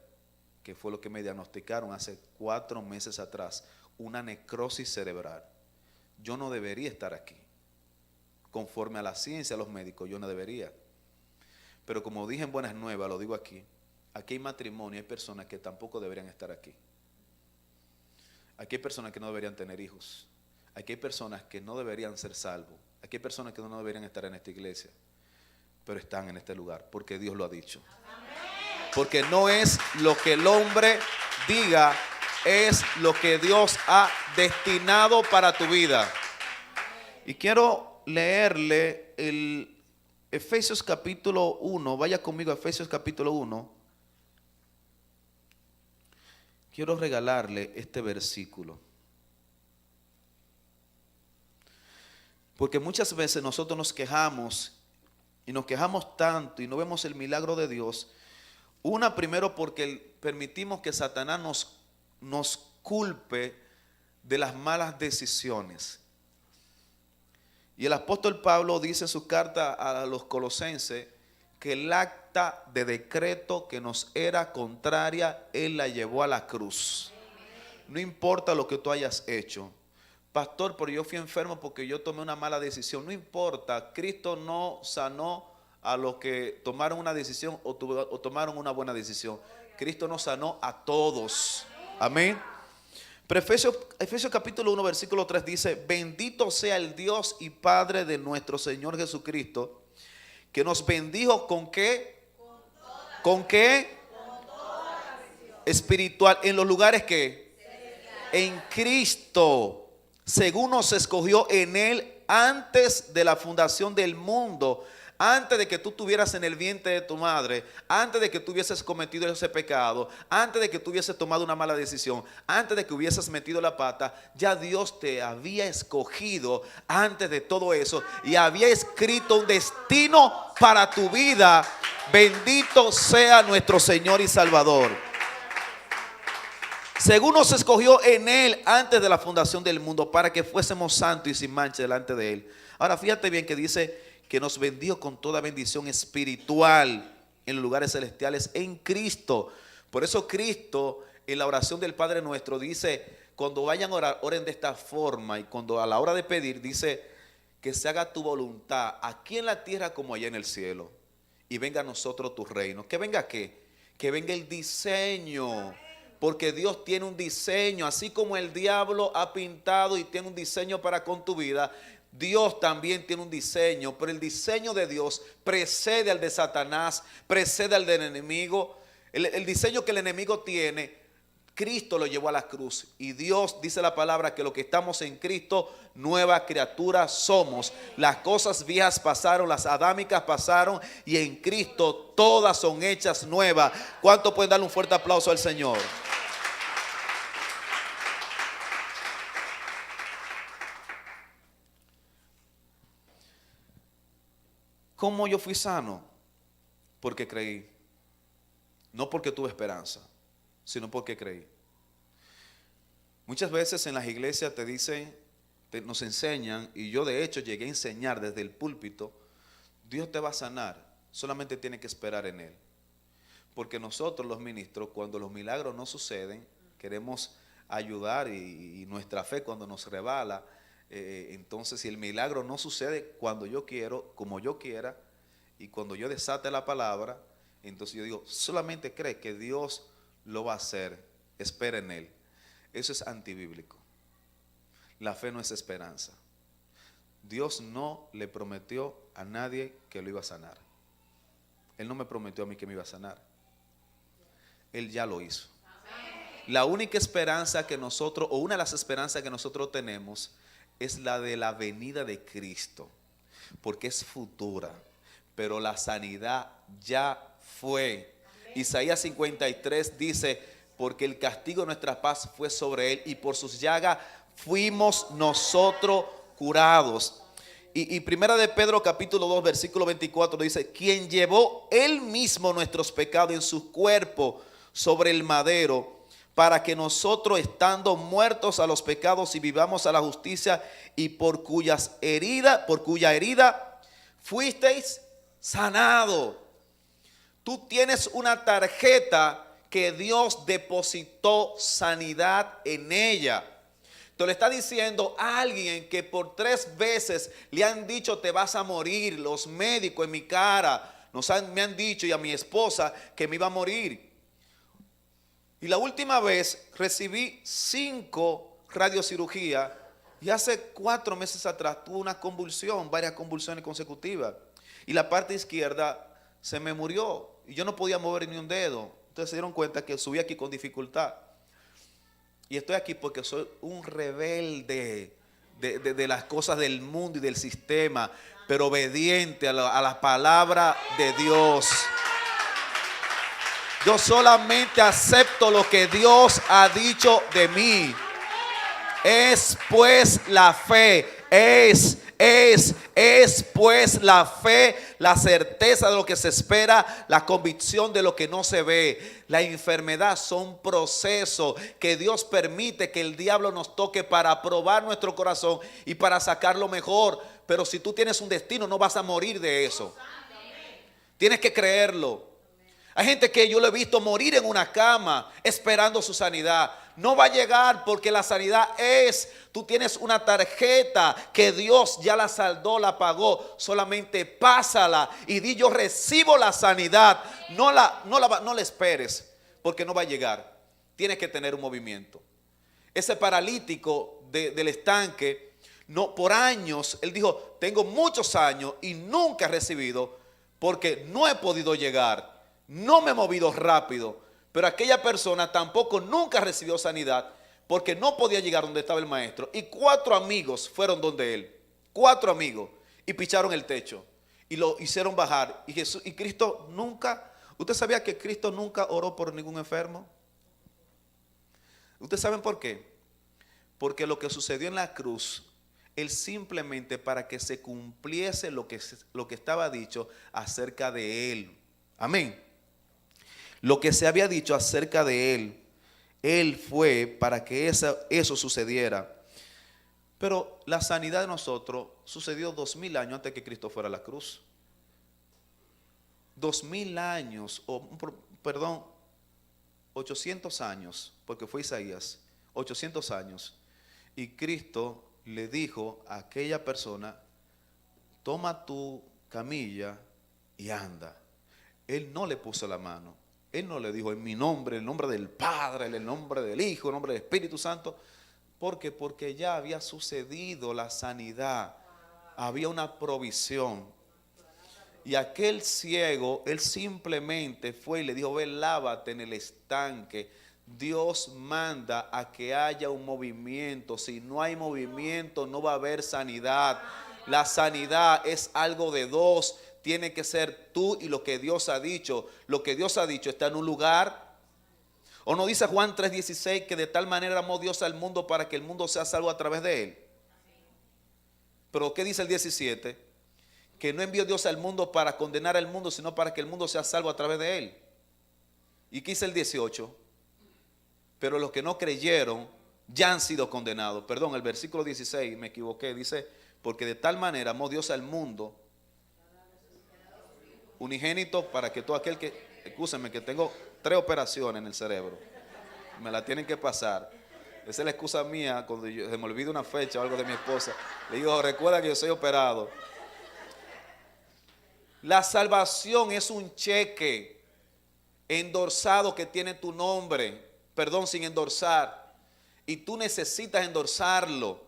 que fue lo que me diagnosticaron hace 4 meses atrás, una necrosis cerebral. Yo no debería estar aquí, conforme a la ciencia, a los médicos, yo no debería. Pero como dije en Buenas Nuevas, lo digo aquí hay matrimonio, hay personas que tampoco deberían estar aquí. Aquí hay personas que no deberían tener hijos. Aquí hay personas que no deberían ser salvos. Aquí hay personas que no deberían estar en esta iglesia, pero están en este lugar porque Dios lo ha dicho. Porque no es lo que el hombre diga, es lo que Dios ha destinado para tu vida. Y quiero leerle el Efesios capítulo 1. Vaya conmigo a Efesios capítulo 1. Quiero regalarle este versículo. Porque muchas veces nosotros nos quejamos y nos quejamos tanto y no vemos el milagro de Dios. Una, primero porque permitimos que Satanás nos culpe de las malas decisiones. Y el apóstol Pablo dice en su carta a los Colosenses que el acta de decreto que nos era contraria, Él la llevó a la cruz. No importa lo que tú hayas hecho. Pastor, pero yo fui enfermo porque yo tomé una mala decisión. No importa, Cristo no sanó a los que tomaron una decisión o tomaron una buena decisión. Cristo nos sanó a todos. Amén. Pero Efesios capítulo 1 versículo 3 dice: bendito sea el Dios y Padre de nuestro Señor Jesucristo, que nos bendijo ¿con qué? ¿Con qué? Espiritual. En los lugares que en Cristo, según nos escogió en Él antes de la fundación del mundo, antes de que tú estuvieras en el vientre de tu madre, antes de que tú hubieses cometido ese pecado, antes de que tú hubieses tomado una mala decisión, antes de que hubieses metido la pata, ya Dios te había escogido antes de todo eso y había escrito un destino para tu vida. Bendito sea nuestro Señor y Salvador. Según nos escogió en Él antes de la fundación del mundo, para que fuésemos santos y sin mancha delante de Él. Ahora fíjate bien que dice que nos bendijo con toda bendición espiritual en los lugares celestiales en Cristo. Por eso Cristo en la oración del Padre Nuestro dice, cuando vayan a orar, oren de esta forma, y cuando a la hora de pedir dice que se haga tu voluntad aquí en la tierra como allá en el cielo, y venga a nosotros tu reino. ¿Que venga qué? Que venga el diseño. Porque Dios tiene un diseño, así como el diablo ha pintado y tiene un diseño para con tu vida, Dios también tiene un diseño, pero el diseño de Dios precede al de Satanás, precede al del enemigo. El diseño que el enemigo tiene, Cristo lo llevó a la cruz. Y Dios dice la palabra que lo que estamos en Cristo, nueva criatura somos. Las cosas viejas pasaron, las adámicas pasaron, y en Cristo todas son hechas nuevas. ¿Cuánto pueden darle un fuerte aplauso al Señor? ¿Cómo yo fui sano? Porque creí. No porque tuve esperanza, sino porque creí. Muchas veces en las iglesias te dicen, nos enseñan, y yo de hecho llegué a enseñar desde el púlpito, Dios te va a sanar, solamente tienes que esperar en Él. Porque nosotros los ministros, cuando los milagros no suceden, queremos ayudar, y nuestra fe cuando nos rebala, entonces si el milagro no sucede cuando yo quiero, como yo quiera, y cuando yo desate la palabra, entonces yo digo, solamente cree que Dios lo va a hacer, espera en Él. Eso es antibíblico. La fe no es esperanza. Dios no le prometió a nadie que lo iba a sanar. Él no me prometió a mí que me iba a sanar. Él ya lo hizo. La única esperanza que nosotros, o una de las esperanzas que nosotros tenemos, es la de la venida de Cristo, porque es futura, pero la sanidad ya fue. Isaías 53 dice, porque el castigo de nuestra paz fue sobre él y por sus llagas fuimos nosotros curados. Y primera de Pedro capítulo 2 versículo 24 dice, quien llevó él mismo nuestros pecados en su cuerpo sobre el madero, para que nosotros, estando muertos a los pecados y vivamos a la justicia, y por cuya herida fuisteis sanado. Tú tienes una tarjeta que Dios depositó sanidad en ella. Te lo está diciendo alguien que por 3 veces le han dicho te vas a morir. Los médicos en mi cara me han dicho, y a mi esposa, que me iba a morir. Y la última vez recibí 5 radiocirugías y hace 4 meses atrás tuve una convulsión, varias convulsiones consecutivas. Y la parte izquierda se me murió y yo no podía mover ni un dedo. Ustedes se dieron cuenta que subí aquí con dificultad. Y estoy aquí porque soy un rebelde de las cosas del mundo y del sistema, pero obediente a la palabra de Dios. Yo solamente acepto lo que Dios ha dicho de mí. Es pues la fe, es pues la fe, la certeza de lo que se espera, la convicción de lo que no se ve. La enfermedad son procesos que Dios permite que el diablo nos toque para probar nuestro corazón y para sacarlo mejor. Pero si tú tienes un destino, no vas a morir de eso. Tienes que creerlo. Hay gente que yo lo he visto morir en una cama esperando su sanidad. No va a llegar porque la sanidad tú tienes una tarjeta que Dios ya la saldó, la pagó. Solamente pásala y di yo recibo la sanidad. No la esperes porque no va a llegar. Tienes que tener un movimiento. Ese paralítico del estanque, no, por años, él dijo, tengo muchos años y nunca he recibido porque no he podido llegar. No me he movido rápido, pero aquella persona tampoco nunca recibió sanidad porque no podía llegar donde estaba el maestro. Y 4 amigos fueron donde él, 4 amigos, y picharon el techo y lo hicieron bajar. Y Cristo nunca, ¿usted sabía que Cristo nunca oró por ningún enfermo? ¿Ustedes saben por qué? Porque lo que sucedió en la cruz, él simplemente para que se cumpliese lo que estaba dicho acerca de él. Amén. Lo que se había dicho acerca de él fue para que eso sucediera. Pero la sanidad de nosotros sucedió 2000 años antes que Cristo fuera a la cruz. 2000 años, 800 años, porque fue Isaías, 800 años. Y Cristo le dijo a aquella persona, toma tu camilla y anda. Él no le puso la mano. Él no le dijo en mi nombre, en el nombre del Padre, en el nombre del Hijo, en el nombre del Espíritu Santo. ¿Por qué? Porque ya había sucedido la sanidad. Había una provisión. Y aquel ciego, él simplemente fue y le dijo, ve, lávate en el estanque. Dios manda a que haya un movimiento. Si no hay movimiento, no va a haber sanidad. La sanidad es algo de dos. Tiene que ser tú y lo que Dios ha dicho. Lo que Dios ha dicho está en un lugar. ¿O no dice Juan 3:16 que de tal manera amó Dios al mundo para que el mundo sea salvo a través de él? Pero ¿qué dice el 17? Que no envió Dios al mundo para condenar al mundo, sino para que el mundo sea salvo a través de él. ¿Y qué dice el 18? Pero los que no creyeron ya han sido condenados. Perdón, el versículo 16, me equivoqué. Dice, porque de tal manera amó Dios al mundo, unigénito, para que todo aquel que, excúsenme que tengo 3 operaciones en el cerebro, me la tienen que pasar. Esa es la excusa mía cuando se me olvida una fecha o algo de mi esposa. Le digo, recuerda que yo soy operado. La salvación es un cheque endorsado que tiene tu nombre, sin endorsar. Y tú necesitas endorsarlo.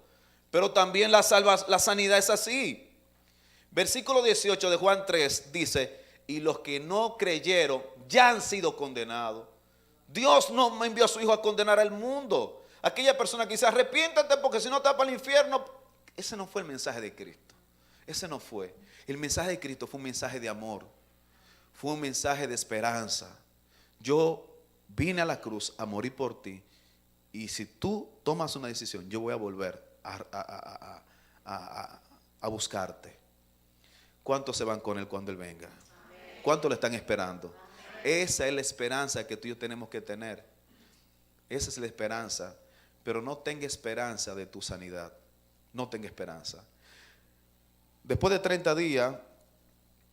Pero también la sanidad es así. Versículo 18 de Juan 3 dice, y los que no creyeron ya han sido condenados. Dios no me envió a su Hijo a condenar al mundo. Aquella persona que dice, arrepiéntate porque si no te vas para el infierno. Ese no fue el mensaje de Cristo. Ese no fue. El mensaje de Cristo fue un mensaje de amor. Fue un mensaje de esperanza. Yo vine a la cruz a morir por ti. Y si tú tomas una decisión, yo voy a volver a buscarte. ¿Cuántos se van con Él cuando Él venga? ¿Cuántos le están esperando? Esa es la esperanza que tú y yo tenemos que tener. Esa es la esperanza. Pero no tenga esperanza de tu sanidad. No tenga esperanza. Después de 30 días,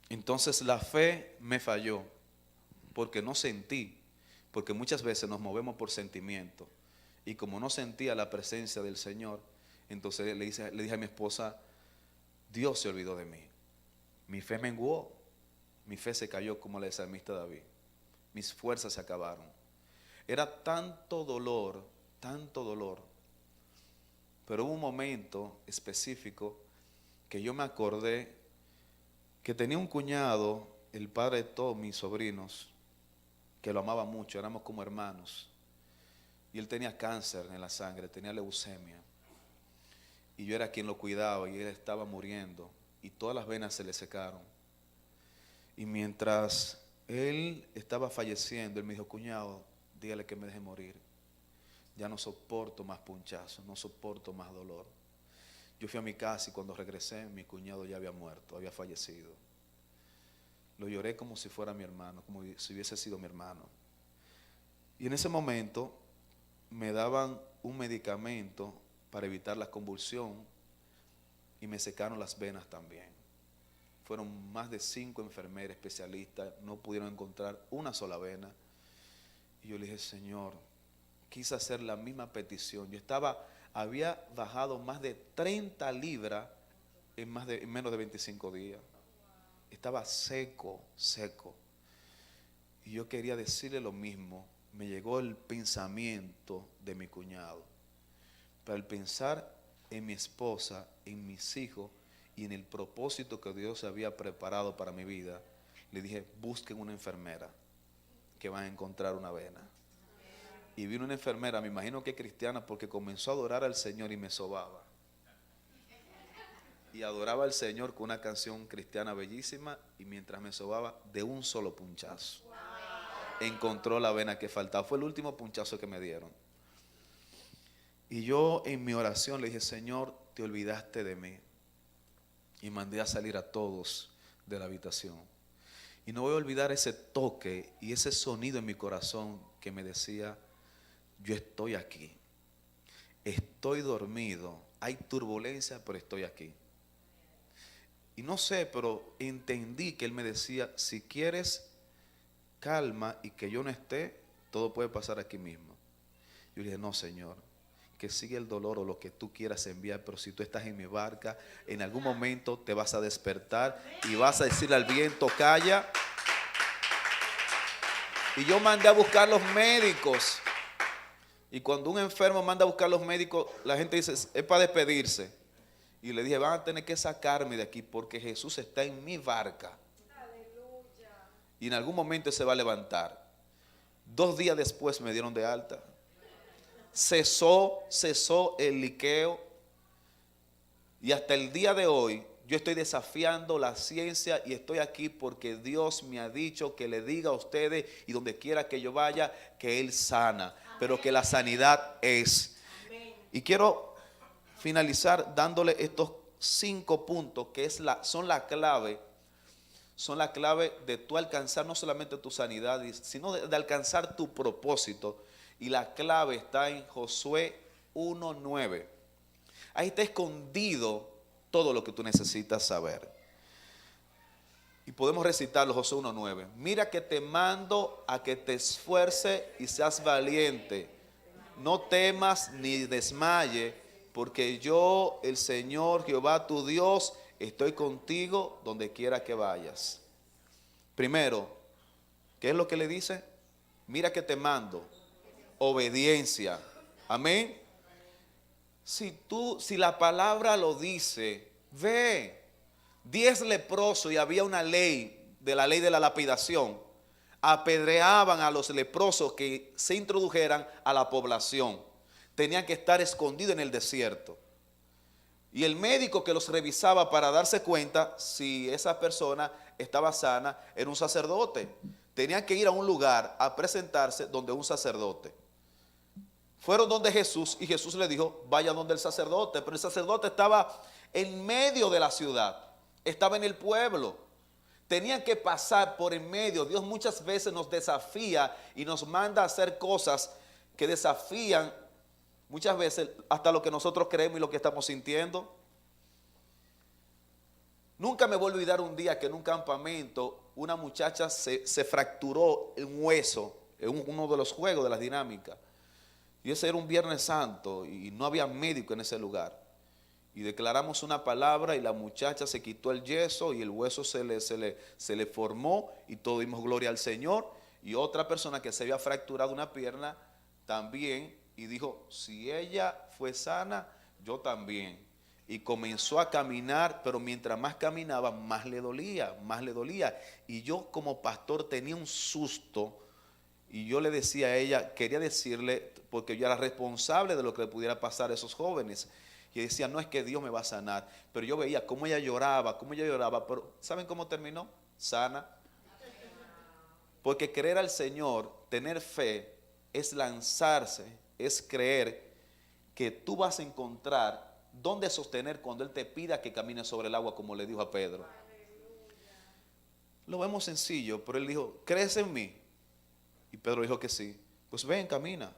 entonces la fe me falló. Porque no sentí. Porque muchas veces nos movemos por sentimiento. Y como no sentía la presencia del Señor, entonces le dije a mi esposa, Dios se olvidó de mí. Mi fe menguó. Mi fe se cayó como la del salmista David. Mis fuerzas se acabaron. Era tanto dolor. Pero hubo un momento específico que yo me acordé que tenía un cuñado, el padre de todos mis sobrinos, que lo amaba mucho, éramos como hermanos. Y él tenía cáncer en la sangre, tenía leucemia. Y yo era quien lo cuidaba y él estaba muriendo. Y todas las venas se le secaron. Y mientras él estaba falleciendo, él me dijo, cuñado, dígale que me deje morir. Ya no soporto más punchazos, no soporto más dolor. Yo fui a mi casa y cuando regresé, mi cuñado ya había muerto, había fallecido. Lo lloré como si fuera mi hermano, como si hubiese sido mi hermano. Y en ese momento me daban un medicamento para evitar la convulsión y me secaron las venas también. Fueron más de 5 enfermeras especialistas, no pudieron encontrar una sola vena. Y yo le dije, Señor, quise hacer la misma petición. Había bajado más de 30 libras en menos de 25 días. Estaba seco. Y yo quería decirle lo mismo. Me llegó el pensamiento de mi cuñado. Pero al pensar en mi esposa, en mis hijos y en el propósito que Dios había preparado para mi vida, le dije, busquen una enfermera que van a encontrar una vena. Y vino una enfermera, me imagino que cristiana, porque comenzó a adorar al Señor y me sobaba. Y adoraba al Señor con una canción cristiana bellísima y mientras me sobaba, de un solo punchazo, encontró la vena que faltaba. Fue el último punchazo que me dieron. Y yo en mi oración le dije, Señor, te olvidaste de mí. Y mandé a salir a todos de la habitación. Y no voy a olvidar ese toque y ese sonido en mi corazón que me decía, yo estoy aquí. Estoy dormido. Hay turbulencia, pero estoy aquí. Y no sé, pero entendí que él me decía, si quieres calma y que yo no esté, todo puede pasar aquí mismo. Yo le dije, no, Señor, que siga el dolor o lo que tú quieras enviar, pero si tú estás en mi barca, en algún momento te vas a despertar y vas a decirle al viento, calla. Y yo mandé a buscar los médicos. Y cuando un enfermo manda a buscar los médicos, la gente dice, es para despedirse. Y le dije, van a tener que sacarme de aquí porque Jesús está en mi barca. Y en algún momento se va a levantar. 2 días después me dieron de alta. Cesó el liqueo. Y hasta el día de hoy yo estoy desafiando la ciencia y estoy aquí porque Dios me ha dicho que le diga a ustedes y donde quiera que yo vaya que Él sana, pero que la sanidad es. Y quiero finalizar dándole estos 5 puntos que son la clave de tú alcanzar no solamente tu sanidad, sino de alcanzar tu propósito. Y la clave está en Josué 1:9. Ahí está escondido todo lo que tú necesitas saber. Y podemos recitarlo, Josué 1:9. Mira que te mando a que te esfuerces y seas valiente. No temas ni desmaye, porque yo, el Señor Jehová tu Dios, estoy contigo donde quiera que vayas. Primero, ¿qué es lo que le dice? Mira que te mando. Obediencia. Amén. Si la palabra lo dice, ve. 10 leprosos y había una ley, de la ley de la lapidación. Apedreaban a los leprosos que se introdujeran a la población. Tenían que estar escondidos en el desierto. Y el médico que los revisaba para darse cuenta si esa persona estaba sana era un sacerdote. Tenían que ir a un lugar a presentarse donde un sacerdote. Fueron donde Jesús y Jesús le dijo, vaya donde el sacerdote. Pero el sacerdote estaba en medio de la ciudad, estaba en el pueblo. Tenían que pasar por en medio. Dios muchas veces nos desafía y nos manda a hacer cosas que desafían muchas veces hasta lo que nosotros creemos y lo que estamos sintiendo. Nunca me voy a olvidar un día que en un campamento una muchacha se fracturó un hueso en uno de los juegos de las dinámicas. Y ese era un Viernes Santo y no había médico en ese lugar. Y declaramos una palabra y la muchacha se quitó el yeso y el hueso se le formó y todos dimos gloria al Señor. Y otra persona que se había fracturado una pierna también y dijo, si ella fue sana, yo también. Y comenzó a caminar, pero mientras más caminaba, más le dolía, más le dolía. Y yo como pastor tenía un susto y yo le decía a ella, quería decirle, porque yo era responsable de lo que le pudiera pasar a esos jóvenes. Y decía, no es que Dios me va a sanar. Pero yo veía cómo ella lloraba, pero ¿saben cómo terminó? Sana. Porque creer al Señor, tener fe, es lanzarse, es creer que tú vas a encontrar dónde sostener cuando Él te pida que camines sobre el agua, como le dijo a Pedro. Lo vemos sencillo, pero Él dijo, ¿crees en mí? Y Pedro dijo que sí. Pues ven, camina.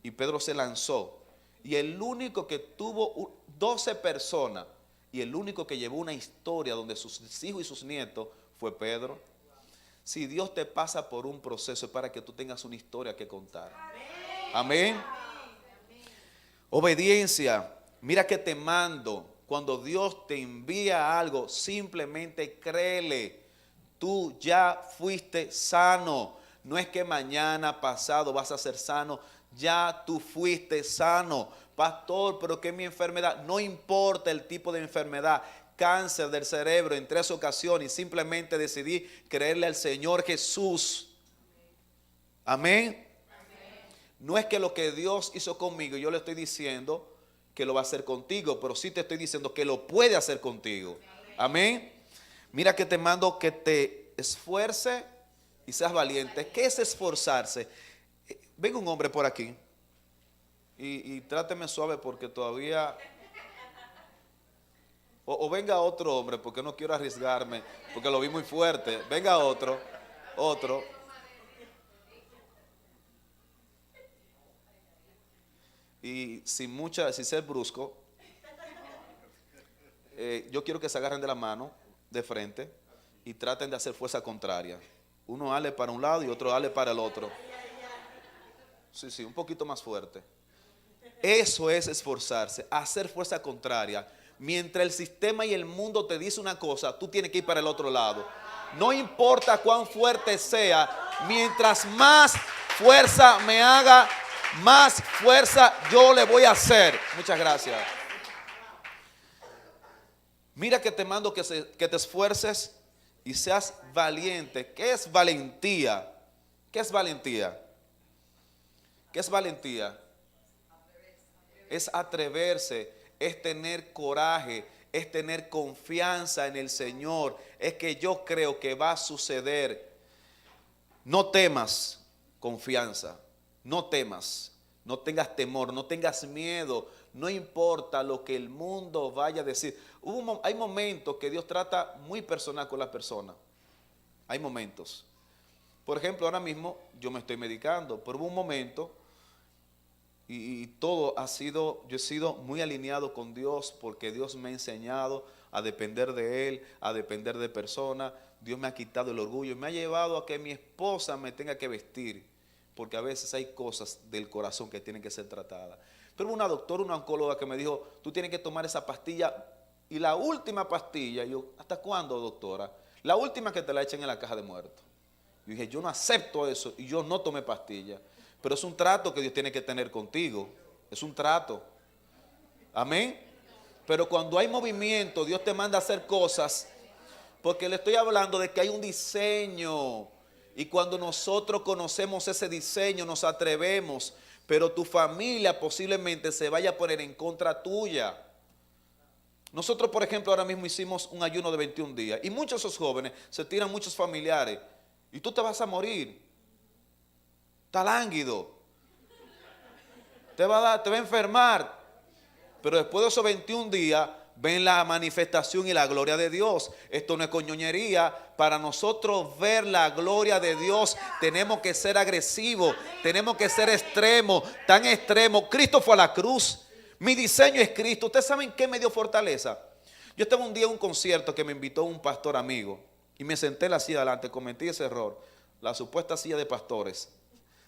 Y Pedro se lanzó. Y el único que tuvo 12 personas y el único que llevó una historia donde sus hijos y sus nietos fue Pedro. Si Dios te pasa por un proceso es para que tú tengas una historia que contar. Amén. Obediencia. Mira que te mando. Cuando Dios te envía algo, simplemente créele. Tú ya fuiste sano. No es que mañana, pasado vas a ser sano. Ya tú fuiste sano. Pastor, pero ¿qué es mi enfermedad? No importa el tipo de enfermedad. Cáncer del cerebro en 3 ocasiones. Y simplemente decidí creerle al Señor Jesús. Amén. No es que lo que Dios hizo conmigo, yo le estoy diciendo que lo va a hacer contigo, pero sí te estoy diciendo que lo puede hacer contigo. Amén. Mira que te mando que te esfuerce y seas valiente. ¿Qué es esforzarse? Venga un hombre por aquí y tráteme suave porque todavía... O venga otro hombre porque no quiero arriesgarme, porque lo vi muy fuerte. Venga otro. Y sin ser brusco, yo quiero que se agarren de la mano, de frente, y traten de hacer fuerza contraria. Uno ale para un lado y otro ale para el otro. Sí, un poquito más fuerte. Eso es esforzarse, hacer fuerza contraria. Mientras el sistema y el mundo te dice una cosa, tú tienes que ir para el otro lado. No importa cuán fuerte sea, mientras más fuerza me haga, más fuerza yo le voy a hacer. Muchas gracias. Mira que te mando que te esfuerces y seas valiente. ¿Qué es valentía? ¿Qué es valentía? ¿Qué es valentía? Es atreverse, es tener coraje, es tener confianza en el Señor. Es que yo creo que va a suceder. No temas, confianza. No temas, no tengas temor, no tengas miedo. No importa lo que el mundo vaya a decir. Hay momentos que Dios trata muy personal con las personas. Hay momentos. Por ejemplo, ahora mismo yo me estoy medicando, pero hubo un momento y todo yo he sido muy alineado con Dios porque Dios me ha enseñado a depender de Él, a depender de personas. Dios me ha quitado el orgullo y me ha llevado a que mi esposa me tenga que vestir, porque a veces hay cosas del corazón que tienen que ser tratadas. Pero una doctora, una oncóloga que me dijo, tú tienes que tomar esa pastilla y la última pastilla. Y yo, ¿hasta cuándo, doctora? La última que te la echen en la caja de muertos. Yo dije, yo no acepto eso y yo no tomé pastilla. Pero es un trato que Dios tiene que tener contigo. Es un trato. Amén. Pero cuando hay movimiento, Dios te manda a hacer cosas, porque le estoy hablando de que hay un diseño. Y cuando nosotros conocemos ese diseño, nos atrevemos. Pero tu familia posiblemente se vaya a poner en contra tuya. Nosotros, por ejemplo, ahora mismo hicimos un ayuno de 21 días. Y muchos de esos jóvenes se tiran muchos familiares. Y tú te vas a morir. Está lánguido. Te va a enfermar. Pero después de esos 21 días, ven la manifestación y la gloria de Dios. Esto no es coñoñería. Para nosotros ver la gloria de Dios, tenemos que ser agresivos, tenemos que ser extremos, tan extremos. Cristo fue a la cruz. Mi diseño es Cristo. ¿Ustedes saben qué me dio fortaleza? Yo estaba un día en un concierto que me invitó un pastor amigo y me senté en la silla delante, cometí ese error. La supuesta silla de pastores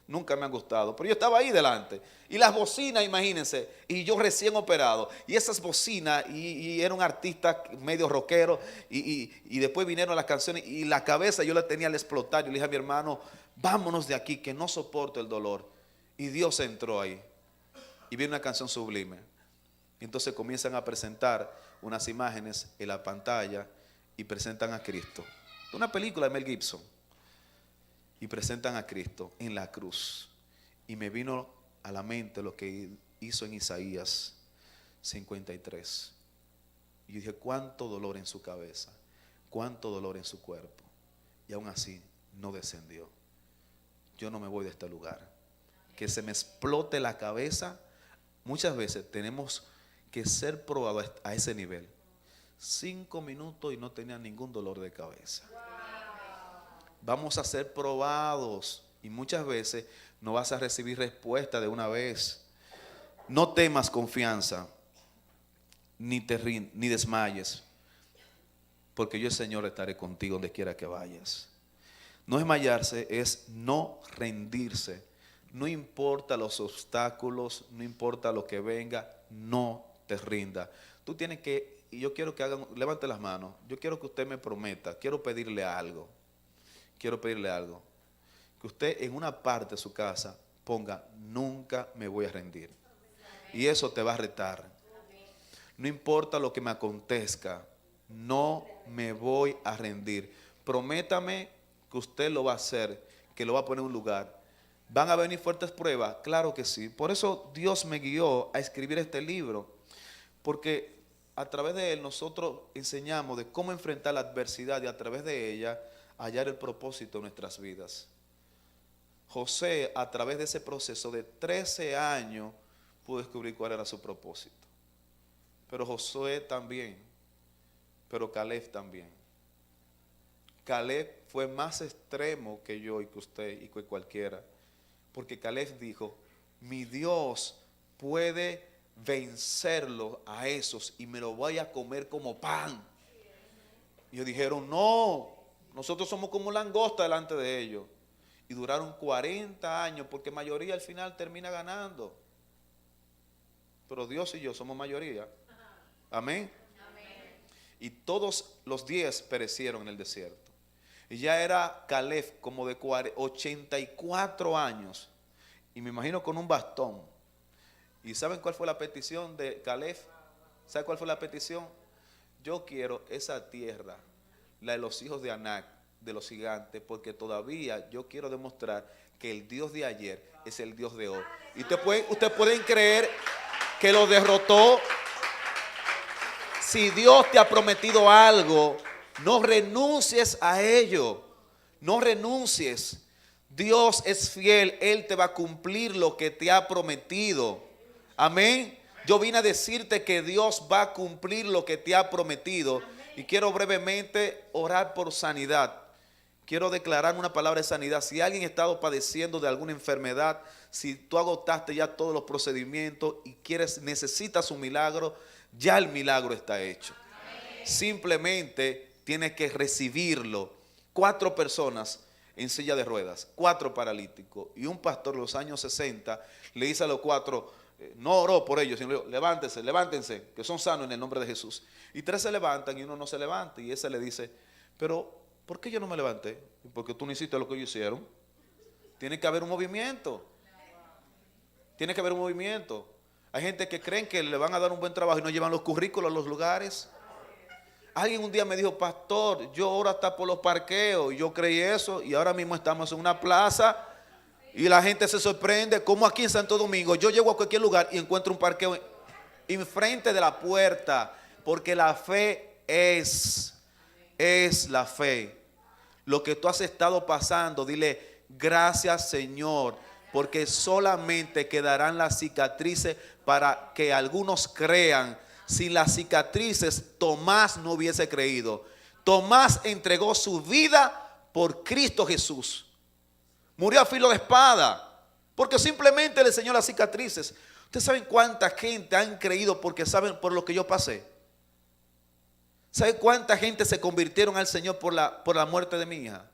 nunca me han gustado, pero yo estaba ahí delante. Y las bocinas, imagínense, y yo recién operado. Y esas bocinas, y era un artista medio rockero, y después vinieron las canciones, y la cabeza yo la tenía al explotar. Yo le dije a mi hermano, vámonos de aquí, que no soporto el dolor. Y Dios entró ahí. Y viene una canción sublime. Y entonces comienzan a presentar unas imágenes en la pantalla, y presentan a Cristo. Una película de Mel Gibson. Y presentan a Cristo en la cruz. Y me vino a la mente lo que hizo en Isaías 53. Y yo dije, cuánto dolor en su cabeza, cuánto dolor en su cuerpo. Y aún así no descendió. Yo no me voy de este lugar. Que se me explote la cabeza. Muchas veces tenemos que ser probados a ese nivel. 5 minutos y no tenía ningún dolor de cabeza. Vamos a ser probados y muchas veces no vas a recibir respuesta de una vez. No temas, confianza, ni desmayes, porque yo el Señor estaré contigo donde quiera que vayas. No desmayarse es no rendirse. No importa los obstáculos, no importa lo que venga, no te rinda. Tú tienes que, y yo quiero que hagan, levante las manos, yo quiero que usted me prometa, quiero pedirle algo. Quiero pedirle algo, que usted en una parte de su casa ponga, nunca me voy a rendir. Y eso te va a retar. No importa lo que me acontezca, no me voy a rendir. Prométame que usted lo va a hacer, que lo va a poner en un lugar. ¿Van a venir fuertes pruebas? Claro que sí. Por eso Dios me guió a escribir este libro, porque a través de él nosotros enseñamos de cómo enfrentar la adversidad y a través de ella hallar el propósito en nuestras vidas. José, a través de ese proceso de 13 años, pudo descubrir cuál era su propósito. Pero Josué también, pero Caleb también. Caleb fue más extremo que yo y que usted y que cualquiera, porque Caleb dijo, mi Dios puede vencerlo a esos y me lo voy a comer como pan. Y ellos dijeron, no, nosotros somos como langosta delante de ellos. Y duraron 40 años, porque mayoría al final termina ganando. Pero Dios y yo somos mayoría. Amén. Y todos los 10 perecieron en el desierto. Y ya era Caleb como de 84 años. Y me imagino con un bastón. ¿Y saben cuál fue la petición de Caleb? ¿Saben cuál fue la petición? Yo quiero esa tierra, la de los hijos de Anac, de los gigantes, porque todavía yo quiero demostrar que el Dios de ayer es el Dios de hoy. Y ustedes pueden creer que lo derrotó. Si Dios te ha prometido algo, no renuncies a ello. No renuncies. Dios es fiel, Él te va a cumplir lo que te ha prometido. Amén. Yo vine a decirte que Dios va a cumplir lo que te ha prometido. Y quiero brevemente orar por sanidad. Quiero declarar una palabra de sanidad. Si alguien ha estado padeciendo de alguna enfermedad, si tú agotaste ya todos los procedimientos y necesitas un milagro, ya el milagro está hecho. Simplemente tienes que recibirlo. 4 personas en silla de ruedas, 4 paralíticos, y un pastor en los años 60 le dice a los 4, no oró por ellos, sino levántense, que son sanos en el nombre de Jesús. Y 3 se levantan y uno no se levanta, y ese le dice, pero ¿por qué yo no me levanté? Porque tú no hiciste lo que ellos hicieron. Tiene que haber un movimiento. Tiene que haber un movimiento. Hay gente que creen que le van a dar un buen trabajo y no llevan los currículos a los lugares. Alguien un día me dijo, pastor, yo oro hasta por los parqueos. Y yo creí eso y ahora mismo estamos en una plaza y la gente se sorprende como aquí en Santo Domingo yo llego a cualquier lugar y encuentro un parqueo enfrente de la puerta, porque la fe es la fe. Lo que tú has estado pasando, dile gracias, Señor, porque solamente quedarán las cicatrices para que algunos crean. Sin las cicatrices Tomás no hubiese creído. Tomás entregó su vida por Cristo Jesús. Murió a filo de espada porque simplemente le enseñó las cicatrices. ¿Ustedes saben cuánta gente han creído porque saben por lo que yo pasé? ¿Saben cuánta gente se convirtieron al Señor por la muerte de mi hija?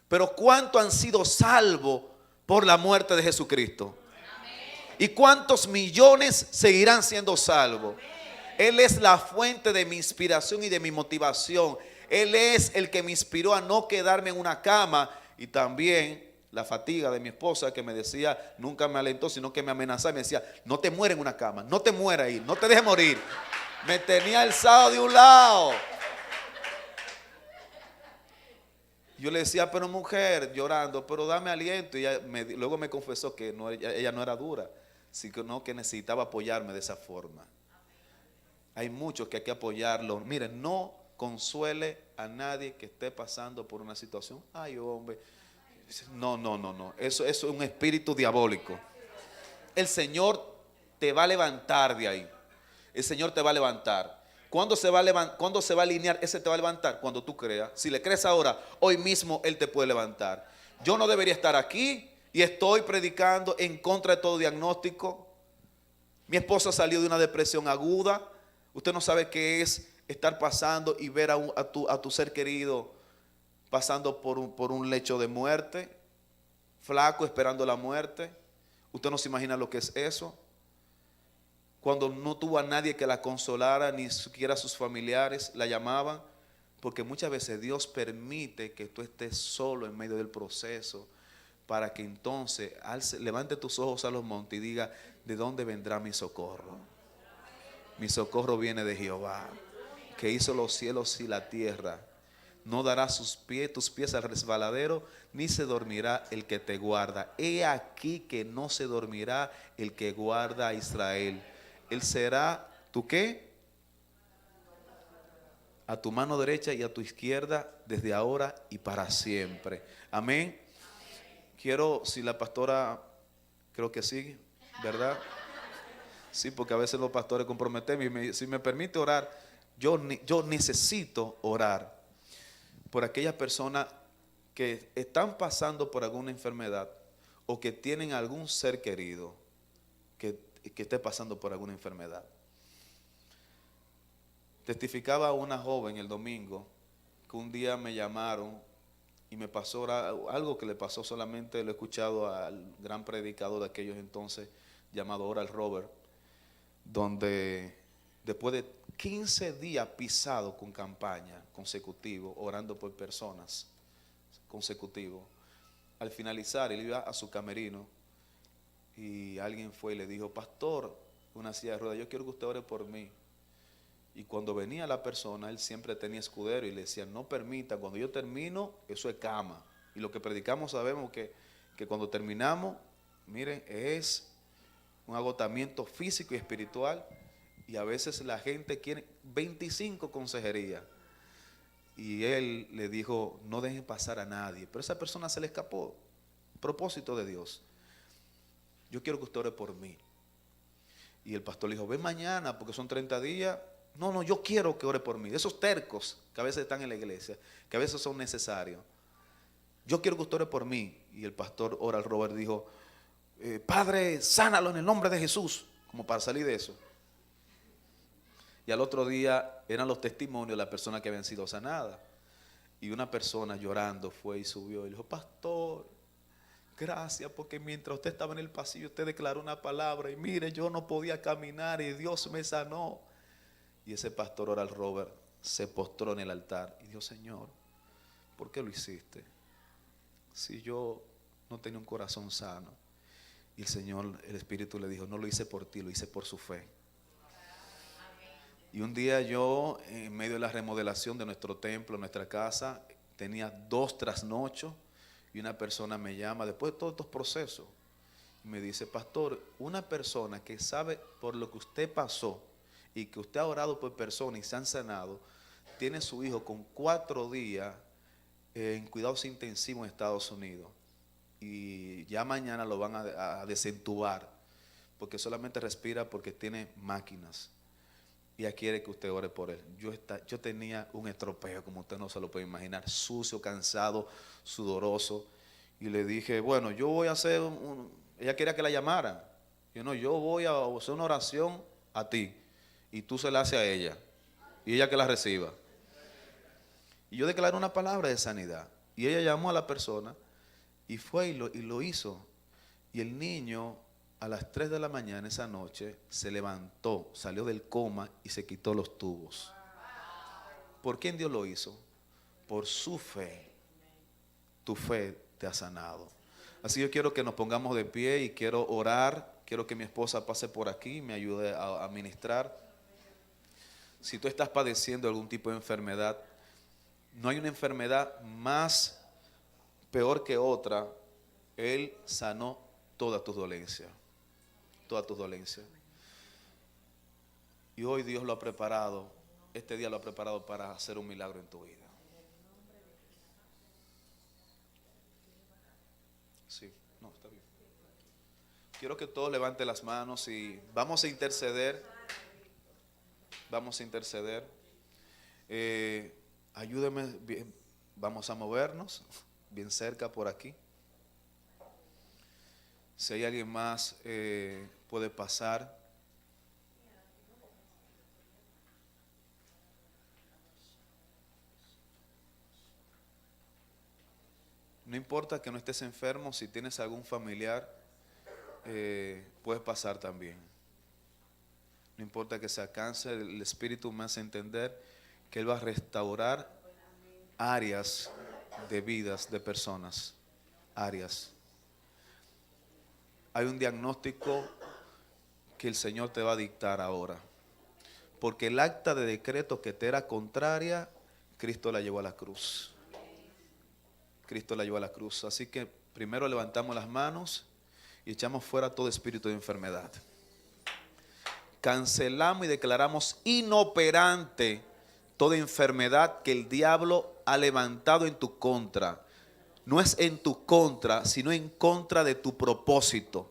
Pero ¿cuánto han sido salvos por la muerte de Jesucristo? ¿Y cuántos millones seguirán siendo salvos? Él es la fuente de mi inspiración y de mi motivación. Él es el que me inspiró a no quedarme en una cama. Y también la fatiga de mi esposa, que me decía, nunca me alentó, sino que me amenazaba y me decía, no te mueras en una cama, no te mueras ahí, no te dejes morir. Me tenía alzado de un lado. Yo le decía, pero mujer, llorando, pero dame aliento. Y luego me confesó que ella no era dura, sino que necesitaba apoyarme de esa forma. Hay muchos que hay que apoyarlo. Miren, no consuele a nadie que esté pasando por una situación. Ay, hombre. No. Eso es un espíritu diabólico. El Señor te va a levantar de ahí. El Señor te va a levantar. ¿Cuándo se va a alinear? Ese te va a levantar cuando tú creas. Si le crees ahora, hoy mismo Él te puede levantar. Yo no debería estar aquí y estoy predicando en contra de todo diagnóstico. Mi esposa salió de una depresión aguda. Usted no sabe qué es estar pasando y ver a tu ser querido pasando por un lecho de muerte, flaco, esperando la muerte. Usted no se imagina lo que es eso. Cuando no tuvo a nadie que la consolara, ni siquiera sus familiares la llamaban, porque muchas veces Dios permite que tú estés solo en medio del proceso, para que entonces levante tus ojos a los montes y diga, ¿de dónde vendrá mi socorro? Mi socorro viene de Jehová, que hizo los cielos y la tierra. No dará tus pies al resbaladero, ni se dormirá el que te guarda. He aquí que no se dormirá el que guarda a Israel. Él será, ¿tú qué? A tu mano derecha y a tu izquierda, desde ahora y para siempre. Amén. Quiero, si la pastora, creo que sí, ¿verdad? Sí, porque a veces los pastores comprometen. Si me permite orar, yo necesito orar por aquellas personas que están pasando por alguna enfermedad o que tienen algún ser querido que esté pasando por alguna enfermedad. Testificaba una joven el domingo que un día me llamaron y me pasó algo que le pasó, solamente lo he escuchado al gran predicador de aquellos entonces llamado Oral Robert, donde después de 15 días pisado con campaña consecutivo, orando por personas consecutivo, al finalizar él iba a su camerino y alguien fue y le dijo, pastor, una silla de ruedas, yo quiero que usted ore por mí. Y cuando venía la persona, él siempre tenía escudero y le decía, no permita, cuando yo termino, eso es cama. Y lo que predicamos sabemos que cuando terminamos, miren, es un agotamiento físico y espiritual. Y a veces la gente quiere 25 consejerías. Y él le dijo, no dejen pasar a nadie. Pero esa persona se le escapó. Propósito de Dios. Yo quiero que usted ore por mí. Y el pastor le dijo, ven mañana porque son 30 días. No, yo quiero que ore por mí. De esos tercos que a veces están en la iglesia, que a veces son necesarios. Yo quiero que usted ore por mí. Y el pastor Oral Robert dijo, Padre, sánalo en el nombre de Jesús. Como para salir de eso. Y al otro día eran los testimonios de las personas que habían sido sanadas. Y una persona llorando fue y subió y dijo, pastor, gracias, porque mientras usted estaba en el pasillo, usted declaró una palabra y mire, yo no podía caminar y Dios me sanó. Y ese pastor Oral Robert se postró en el altar y dijo, Señor, ¿por qué lo hiciste? Si yo no tenía un corazón sano. Y el Señor, el Espíritu le dijo, no lo hice por ti, lo hice por su fe. Y un día yo, en medio de la remodelación de nuestro templo, nuestra casa, tenía 2 trasnochos y una persona me llama después de todos estos procesos y me dice, pastor, una persona que sabe por lo que usted pasó y que usted ha orado por personas y se han sanado, tiene su hijo con 4 días en cuidados intensivos en Estados Unidos y ya mañana lo van a desentubar porque solamente respira porque tiene máquinas. Y ella quiere que usted ore por él. Yo tenía un estropeo, como usted no se lo puede imaginar, sucio, cansado, sudoroso. Y le dije, bueno, yo voy a hacer ella quería que la llamara. Yo no, yo voy a hacer una oración a ti. Y tú se la haces a ella. Y ella que la reciba. Y yo declaré una palabra de sanidad. Y ella llamó a la persona y fue y lo hizo. Y el niño, a las 3 de la mañana esa noche, se levantó, salió del coma y se quitó los tubos. ¿Por quién Dios lo hizo? Por su fe. Tu fe te ha sanado. Así yo quiero que nos pongamos de pie y quiero orar. Quiero que mi esposa pase por aquí y me ayude a ministrar. Si tú estás padeciendo algún tipo de enfermedad, no hay una enfermedad más peor que otra. Él sanó todas tus dolencias. Todas tus dolencias. Y hoy Dios lo ha preparado, este día lo ha preparado para hacer un milagro en tu vida. Sí, no, está bien. Quiero que todos levanten las manos y vamos a interceder. Vamos a interceder. Ayúdeme, vamos a movernos bien cerca por aquí. Si hay alguien más, puede pasar. No importa que no estés enfermo, si tienes algún familiar, puedes pasar también. No importa que sea cáncer, el Espíritu me hace entender que Él va a restaurar áreas de vidas de personas. Áreas. Hay un diagnóstico que el Señor te va a dictar ahora. Porque el acta de decreto que te era contraria, Cristo la llevó a la cruz. Cristo la llevó a la cruz. Así que primero levantamos las manos y echamos fuera todo espíritu de enfermedad. Cancelamos y declaramos inoperante toda enfermedad que el diablo ha levantado en tu contra. No es en tu contra, sino en contra de tu propósito,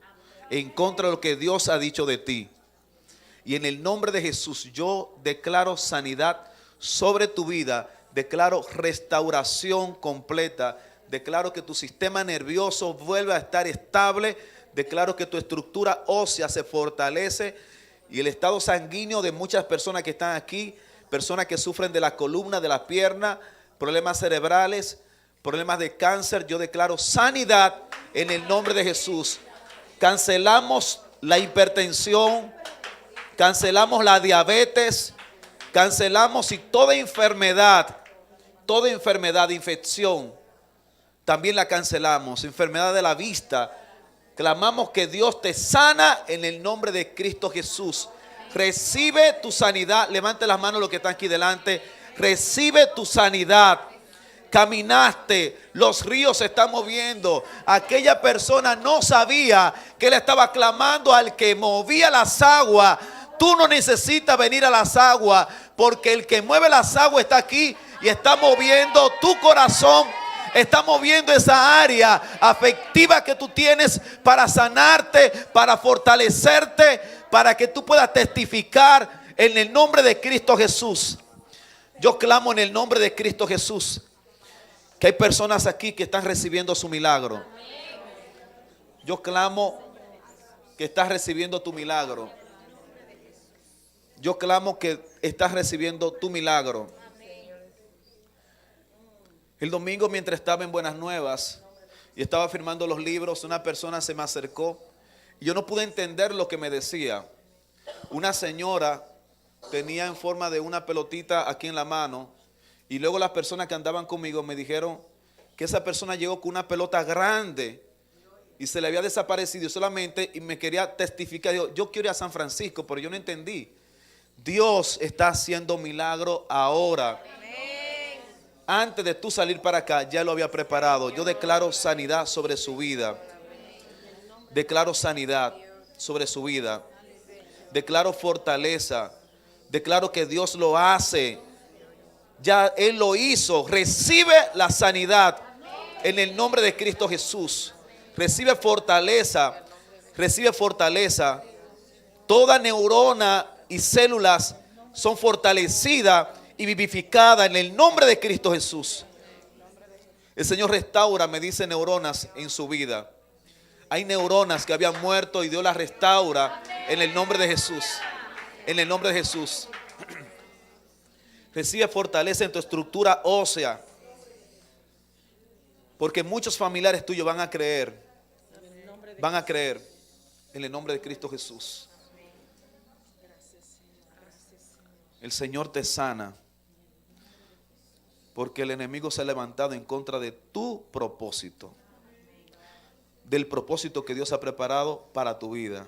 en contra de lo que Dios ha dicho de ti. Y en el nombre de Jesús yo declaro sanidad sobre tu vida, declaro restauración completa, declaro que tu sistema nervioso vuelve a estar estable, declaro que tu estructura ósea se fortalece y el estado sanguíneo de muchas personas que están aquí, personas que sufren de la columna, de la pierna, problemas cerebrales, problemas de cáncer, yo declaro sanidad en el nombre de Jesús. Cancelamos la hipertensión, cancelamos la diabetes, cancelamos y toda enfermedad, infección, también la cancelamos. Enfermedad de la vista, clamamos que Dios te sana en el nombre de Cristo Jesús. Recibe tu sanidad. Levante las manos los que están aquí delante. Recibe tu sanidad. Caminaste, los ríos se están moviendo. Aquella persona no sabía que él estaba clamando al que movía las aguas. Tú no necesitas venir a las aguas, porque el que mueve las aguas está aquí y está moviendo tu corazón. Está moviendo esa área afectiva que tú tienes para sanarte, para fortalecerte, para que tú puedas testificar en el nombre de Cristo Jesús. Yo clamo en el nombre de Cristo Jesús que hay personas aquí que están recibiendo su milagro. Yo clamo que estás recibiendo tu milagro. Yo clamo que estás recibiendo tu milagro. El domingo, mientras estaba en Buenas Nuevas y estaba firmando los libros, una persona se me acercó y yo no pude entender lo que me decía. Una señora tenía en forma de una pelotita aquí en la mano. Y luego las personas que andaban conmigo me dijeron que esa persona llegó con una pelota grande y se le había desaparecido solamente y me quería testificar. Yo quiero ir a San Francisco, pero yo no entendí. Dios está haciendo milagro ahora. Antes de tú salir para acá, ya lo había preparado. Yo declaro sanidad sobre su vida. Declaro sanidad sobre su vida. Declaro fortaleza. Declaro que Dios lo hace. Ya Él lo hizo. Recibe la sanidad en el nombre de Cristo Jesús. Recibe fortaleza. Recibe fortaleza. Toda neurona y células son fortalecidas y vivificadas en el nombre de Cristo Jesús. El Señor restaura, me dice, neuronas en su vida. Hay neuronas que habían muerto y Dios las restaura en el nombre de Jesús. En el nombre de Jesús. Recibe fortaleza en tu estructura ósea. Porque muchos familiares tuyos van a creer. Van a creer en el nombre de Cristo Jesús. El Señor te sana. Porque el enemigo se ha levantado en contra de tu propósito. Del propósito que Dios ha preparado para tu vida.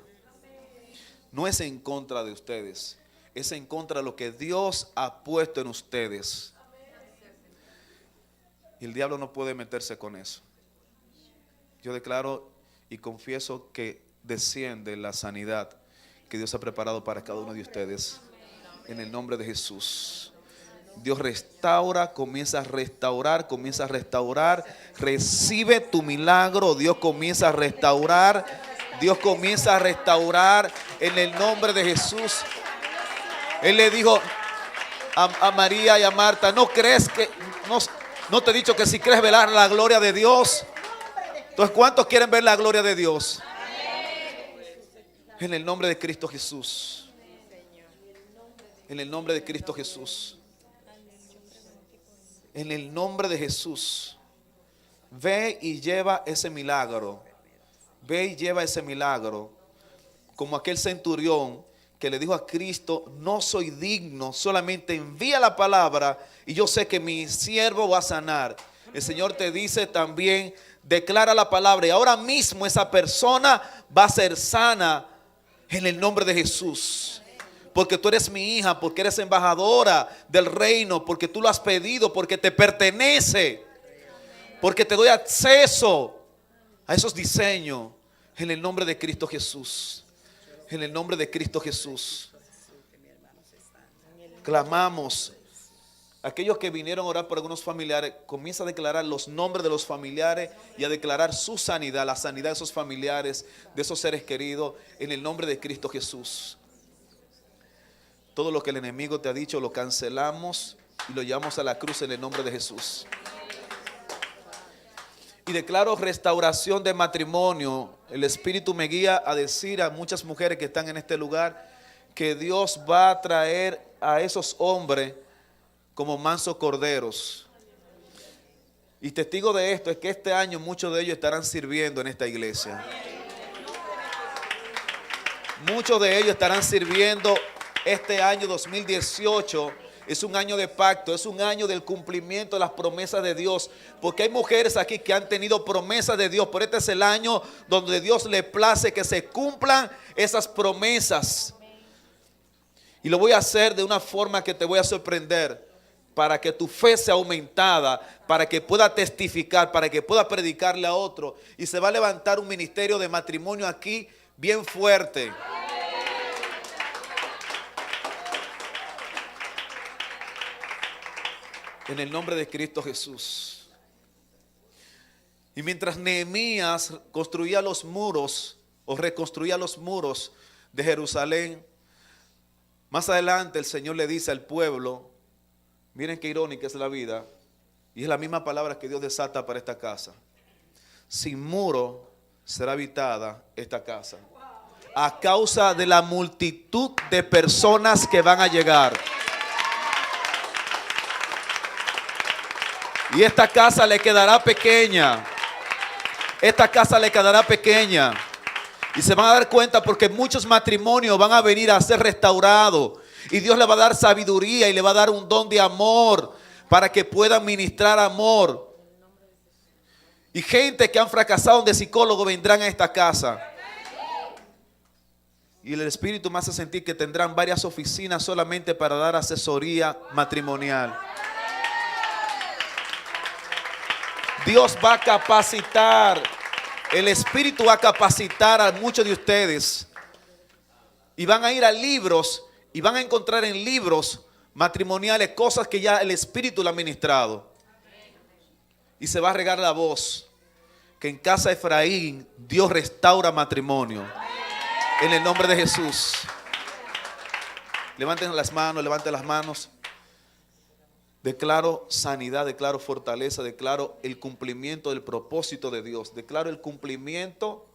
No es en contra de ustedes, es en contra de lo que Dios ha puesto en ustedes. Y el diablo no puede meterse con eso. Yo declaro y confieso que desciende la sanidad que Dios ha preparado para cada uno de ustedes. En el nombre de Jesús. Dios restaura, comienza a restaurar, comienza a restaurar. Recibe tu milagro. Dios comienza a restaurar. Dios comienza a restaurar en el nombre de Jesús. Él le dijo a María y a Marta: ¿no crees que no te he dicho que si crees ver la gloria de Dios? Entonces, ¿cuántos quieren ver la gloria de Dios? En el nombre de Cristo Jesús. En el nombre de Cristo Jesús. En el nombre de Jesús. Ve y lleva ese milagro. Ve y lleva ese milagro. Como aquel centurión que le dijo a Cristo: no soy digno, solamente envía la palabra y yo sé que mi siervo va a sanar. El Señor te dice también: declara la palabra y ahora mismo esa persona va a ser sana en el nombre de Jesús. Porque tú eres mi hija, porque eres embajadora del reino, porque tú lo has pedido, porque te pertenece, porque te doy acceso a esos diseños en el nombre de Cristo Jesús. En el nombre de Cristo Jesús. Clamamos. Aquellos que vinieron a orar por algunos familiares, comienza a declarar los nombres de los familiares y a declarar su sanidad, la sanidad de esos familiares, de esos seres queridos, en el nombre de Cristo Jesús. Todo lo que el enemigo te ha dicho lo cancelamos y lo llevamos a la cruz en el nombre de Jesús. Y declaro restauración de matrimonio. El Espíritu me guía a decir a muchas mujeres que están en este lugar que Dios va a traer a esos hombres como mansos corderos. Y testigo de esto es que este año muchos de ellos estarán sirviendo en esta iglesia. Muchos de ellos estarán sirviendo. Este año 2018 es un año de pacto, es un año del cumplimiento de las promesas de Dios. Porque hay mujeres aquí que han tenido promesas de Dios, pero este es el año donde Dios le place que se cumplan esas promesas. Y lo voy a hacer de una forma que te voy a sorprender, para que tu fe sea aumentada, para que pueda testificar, para que pueda predicarle a otro. Y se va a levantar un ministerio de matrimonio aquí bien fuerte. En el nombre de Cristo Jesús. Y mientras Nehemías construía los muros o reconstruía los muros de Jerusalén, más adelante el Señor le dice al pueblo, miren qué irónica es la vida, y es la misma palabra que Dios desata para esta casa: sin muro será habitada esta casa, a causa de la multitud de personas que van a llegar. Y esta casa le quedará pequeña. Esta casa le quedará pequeña. Y se van a dar cuenta porque muchos matrimonios van a venir a ser restaurados. Y Dios le va a dar sabiduría y le va a dar un don de amor para que puedan ministrar amor. Y gente que han fracasado de psicólogo vendrán a esta casa. Y el Espíritu me hace sentir que tendrán varias oficinas solamente para dar asesoría matrimonial. Dios va a capacitar, el Espíritu va a capacitar a muchos de ustedes. Y van a ir a libros y van a encontrar en libros matrimoniales cosas que ya el Espíritu le ha ministrado. Y se va a regar la voz que en casa de Efraín Dios restaura matrimonio. En el nombre de Jesús. Levanten las manos. Declaro sanidad, declaro fortaleza, declaro el cumplimiento del propósito de Dios. Declaro el cumplimiento.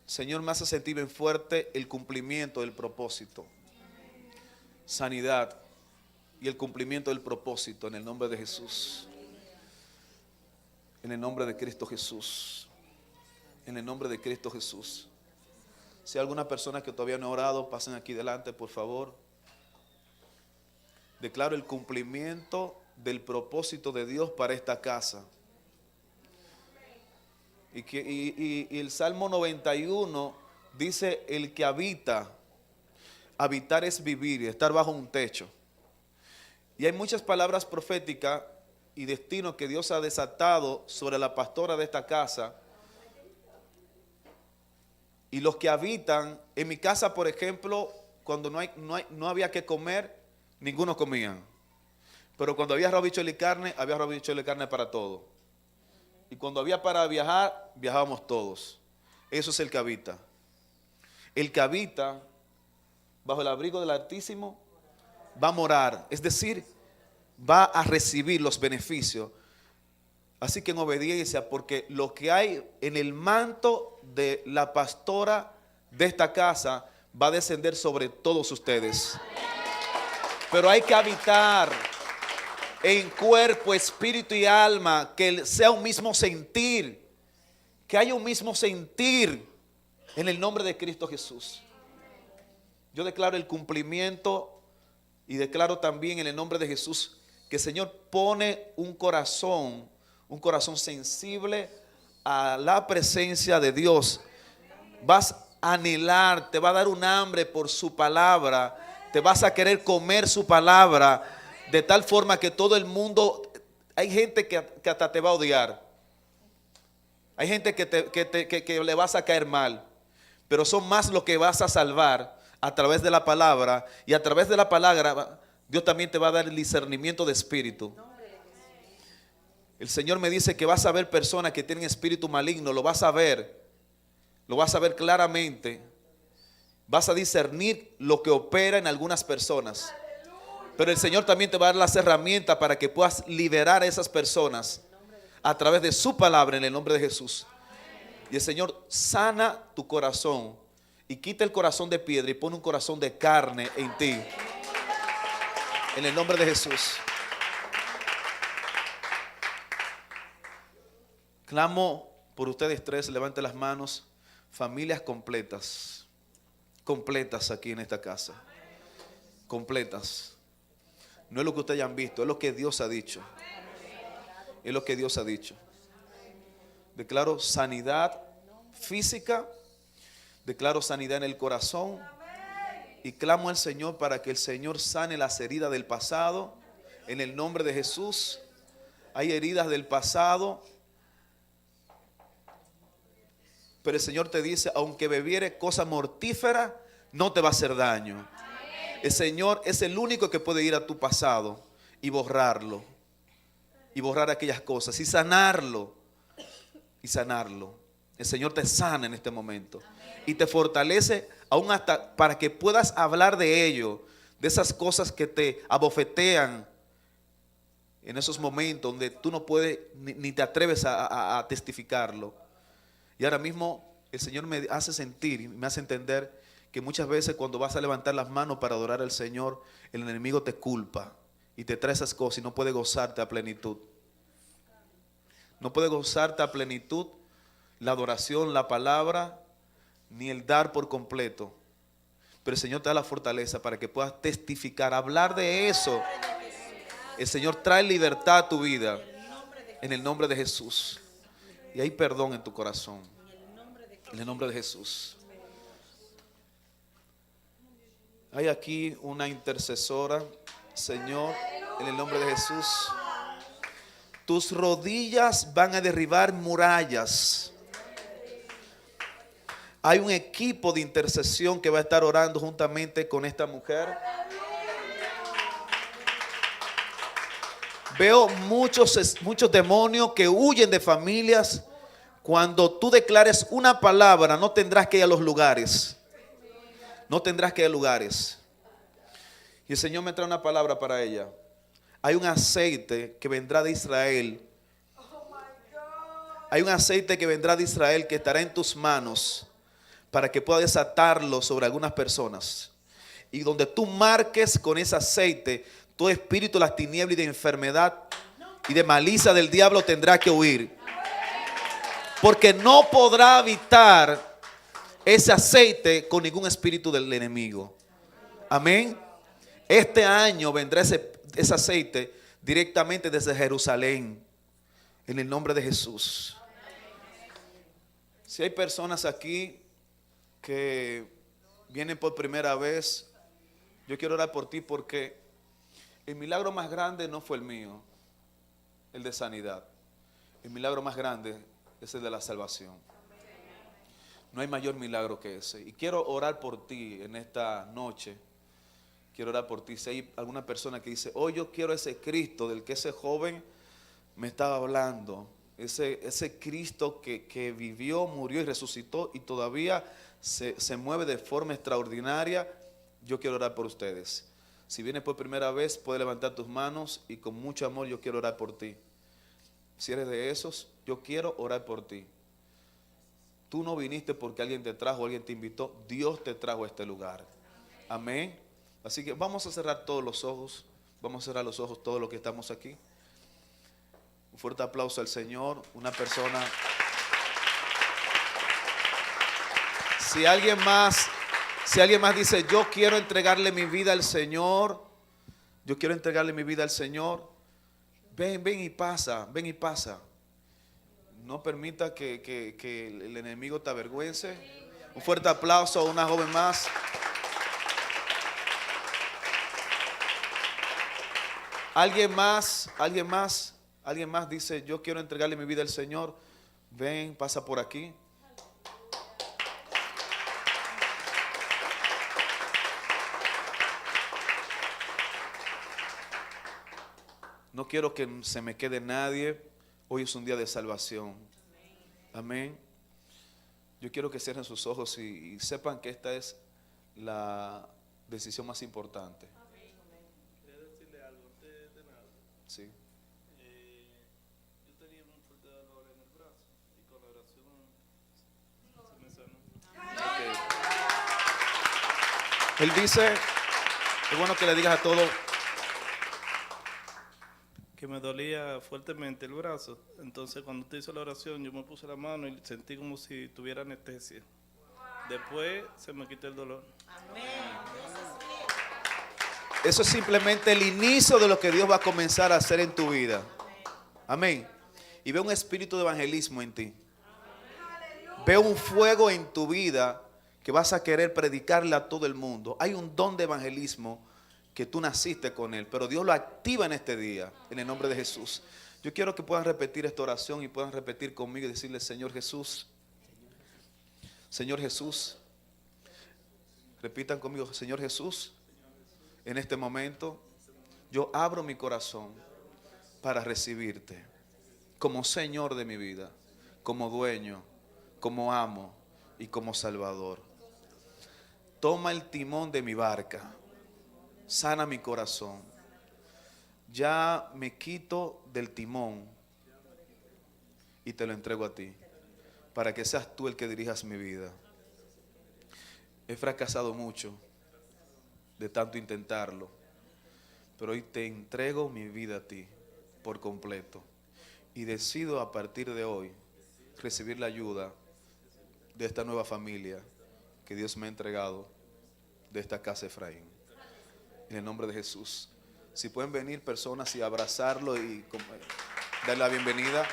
Señor, me hace sentir bien fuerte el cumplimiento del propósito. Sanidad y el cumplimiento del propósito en el nombre de Jesús. En el nombre de Cristo Jesús. En el nombre de Cristo Jesús. Si hay alguna persona que todavía no ha orado, pasen aquí delante, por favor. Declaro el cumplimiento del propósito de Dios para esta casa. Y el Salmo 91 dice: el que habita, habitar es vivir, estar bajo un techo. Y hay muchas palabras proféticas y destinos que Dios ha desatado sobre la pastora de esta casa. Y los que habitan, en mi casa, por ejemplo, cuando no había que comer, ninguno comía. Pero cuando había arroz, habichuela y carne, había arroz, habichuela y carne para todo. Y cuando había para viajar, viajábamos todos. Eso es el que habita. El que habita bajo el abrigo del Altísimo va a morar, es decir, va a recibir los beneficios. Así que en obediencia, porque lo que hay en el manto de la pastora de esta casa va a descender sobre todos ustedes. Pero hay que habitar en cuerpo, espíritu y alma, que sea un mismo sentir, que haya un mismo sentir en el nombre de Cristo Jesús. Yo declaro el cumplimiento y declaro también en el nombre de Jesús que el Señor pone un corazón sensible a la presencia de Dios. Vas a anhelar, te va a dar un hambre por su palabra, te vas a querer comer su palabra, de tal forma que todo el mundo, hay gente que hasta te va a odiar, hay gente que le vas a caer mal, pero son más los que vas a salvar a través de la palabra, y a través de la palabra Dios también te va a dar el discernimiento de espíritu. El Señor me dice que vas a ver personas que tienen espíritu maligno, lo vas a ver claramente. Vas a discernir lo que opera en algunas personas. Pero el Señor también te va a dar las herramientas para que puedas liberar a esas personas a través de su palabra en el nombre de Jesús. Y el Señor sana tu corazón y quita el corazón de piedra y pone un corazón de carne en ti. En el nombre de Jesús. Clamo por ustedes tres, levanten las manos. Familias completas aquí en esta casa. Completas. No es lo que ustedes han visto, es lo que Dios ha dicho. Es lo que Dios ha dicho. Declaro sanidad física, declaro sanidad en el corazón y clamo al Señor para que el Señor sane las heridas del pasado. En el nombre de Jesús. Hay heridas del pasado, pero el Señor te dice: aunque bebiere cosa mortífera, no te va a hacer daño. El Señor es el único que puede ir a tu pasado y borrarlo. Y borrar aquellas cosas y sanarlo. El Señor te sana en este momento. Y te fortalece aún hasta para que puedas hablar de ello. De esas cosas que te abofetean en esos momentos donde tú no puedes ni te atreves a testificarlo. Y ahora mismo el Señor me hace sentir y me hace entender que muchas veces cuando vas a levantar las manos para adorar al Señor, el enemigo te culpa y te trae esas cosas y no puede gozarte a plenitud. No puede gozarte a plenitud la adoración, la palabra, ni el dar por completo. Pero el Señor te da la fortaleza para que puedas testificar, hablar de eso. El Señor trae libertad a tu vida en el nombre de Jesús. Y hay perdón en tu corazón. En el nombre de Jesús. Hay aquí una intercesora, Señor, en el nombre de Jesús. Tus rodillas van a derribar murallas. Hay un equipo de intercesión que va a estar orando juntamente con esta mujer. Veo muchos demonios que huyen de familias. Cuando tú declares una palabra, no tendrás que ir a los lugares. No tendrás que ir a lugares. Y el Señor me trae una palabra para ella. Hay un aceite que vendrá de Israel. Hay un aceite que vendrá de Israel que estará en tus manos para que puedas desatarlo sobre algunas personas. Y donde tú marques con ese aceite, todo espíritu de las tinieblas y de enfermedad y de malicia del diablo tendrá que huir. Porque no podrá habitar ese aceite con ningún espíritu del enemigo. Amén. Este año vendrá ese aceite directamente desde Jerusalén. En el nombre de Jesús. Si hay personas aquí que vienen por primera vez, yo quiero orar por ti porque el milagro más grande no fue el mío, el de sanidad. El milagro más grande es el de la salvación. No hay mayor milagro que ese. Y quiero orar por ti en esta noche. Quiero orar por ti. Si hay alguna persona que dice, oh, yo quiero ese Cristo del que ese joven me estaba hablando. Ese Cristo que vivió, murió y resucitó y todavía se mueve de forma extraordinaria. Yo quiero orar por ustedes. Si vienes por primera vez, puedes levantar tus manos y con mucho amor yo quiero orar por ti. Si eres de esos, yo quiero orar por ti. Tú no viniste porque alguien te trajo, alguien te invitó. Dios te trajo a este lugar. Amén. Así que vamos a cerrar todos los ojos. Vamos a cerrar los ojos todos los que estamos aquí. Un fuerte aplauso al Señor. Una persona. Si alguien más dice, yo quiero entregarle mi vida al Señor. Yo quiero entregarle mi vida al Señor. Ven y pasa, ven y pasa. No permita que el enemigo te avergüence. Un fuerte aplauso a una joven más. Alguien más dice, yo quiero entregarle mi vida al Señor. Ven, pasa por aquí. No quiero que se me quede nadie. Hoy es un día de salvación. Amén. Yo quiero que cierren sus ojos y sepan que esta es la decisión más importante. Quería decirle algo antes de nada. Sí. Yo tenía un fuerte dolor en el brazo y con la oración se me sanó. Okay. Él dice, es bueno que le digas a todos. Que me dolía fuertemente el brazo. Entonces cuando usted hizo la oración yo me puse la mano y sentí como si tuviera anestesia. Después se me quitó el dolor. Eso es simplemente el inicio de lo que Dios va a comenzar a hacer en tu vida. Amén. Y veo un espíritu de evangelismo en ti. Veo un fuego en tu vida que vas a querer predicarle a todo el mundo. Hay un don de evangelismo que tú naciste con él, pero Dios lo activa en este día, en el nombre de Jesús. Yo quiero que puedan repetir esta oración y puedan repetir conmigo y decirle, Señor Jesús, Señor Jesús, repitan conmigo, Señor Jesús, en este momento yo abro mi corazón para recibirte como Señor de mi vida, como dueño, como amo y como Salvador. Toma el timón de mi barca. Sana mi corazón. Ya me quito del timón y te lo entrego a ti, para que seas tú el que dirijas mi vida. He fracasado mucho de tanto intentarlo, pero hoy te entrego mi vida a ti por completo y decido a partir de hoy recibir la ayuda de esta nueva familia que Dios me ha entregado, de esta casa Efraín. En el nombre de Jesús. Si pueden venir personas y abrazarlo y darle la bienvenida.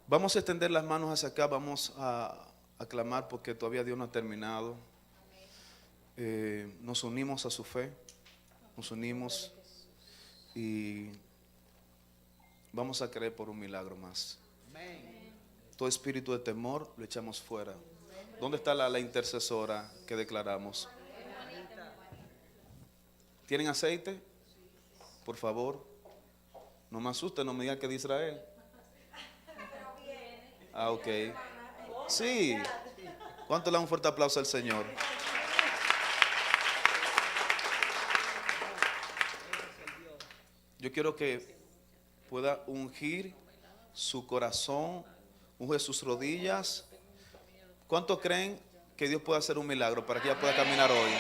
Vamos a extender las manos hacia acá, vamos a clamar porque todavía Dios no ha terminado. Nos unimos a su fe, nos unimos y vamos a creer por un milagro más. Todo espíritu de temor lo echamos fuera. ¿Dónde está la intercesora que declaramos? ¿Tienen aceite? Por favor, no me asusten, no me digan que es de Israel. Ah, ok. Sí. ¿Cuánto le dan un fuerte aplauso al Señor? Yo quiero que pueda ungir su corazón, unge sus rodillas. ¿Cuántos creen que Dios puede hacer un milagro para que ella pueda caminar hoy?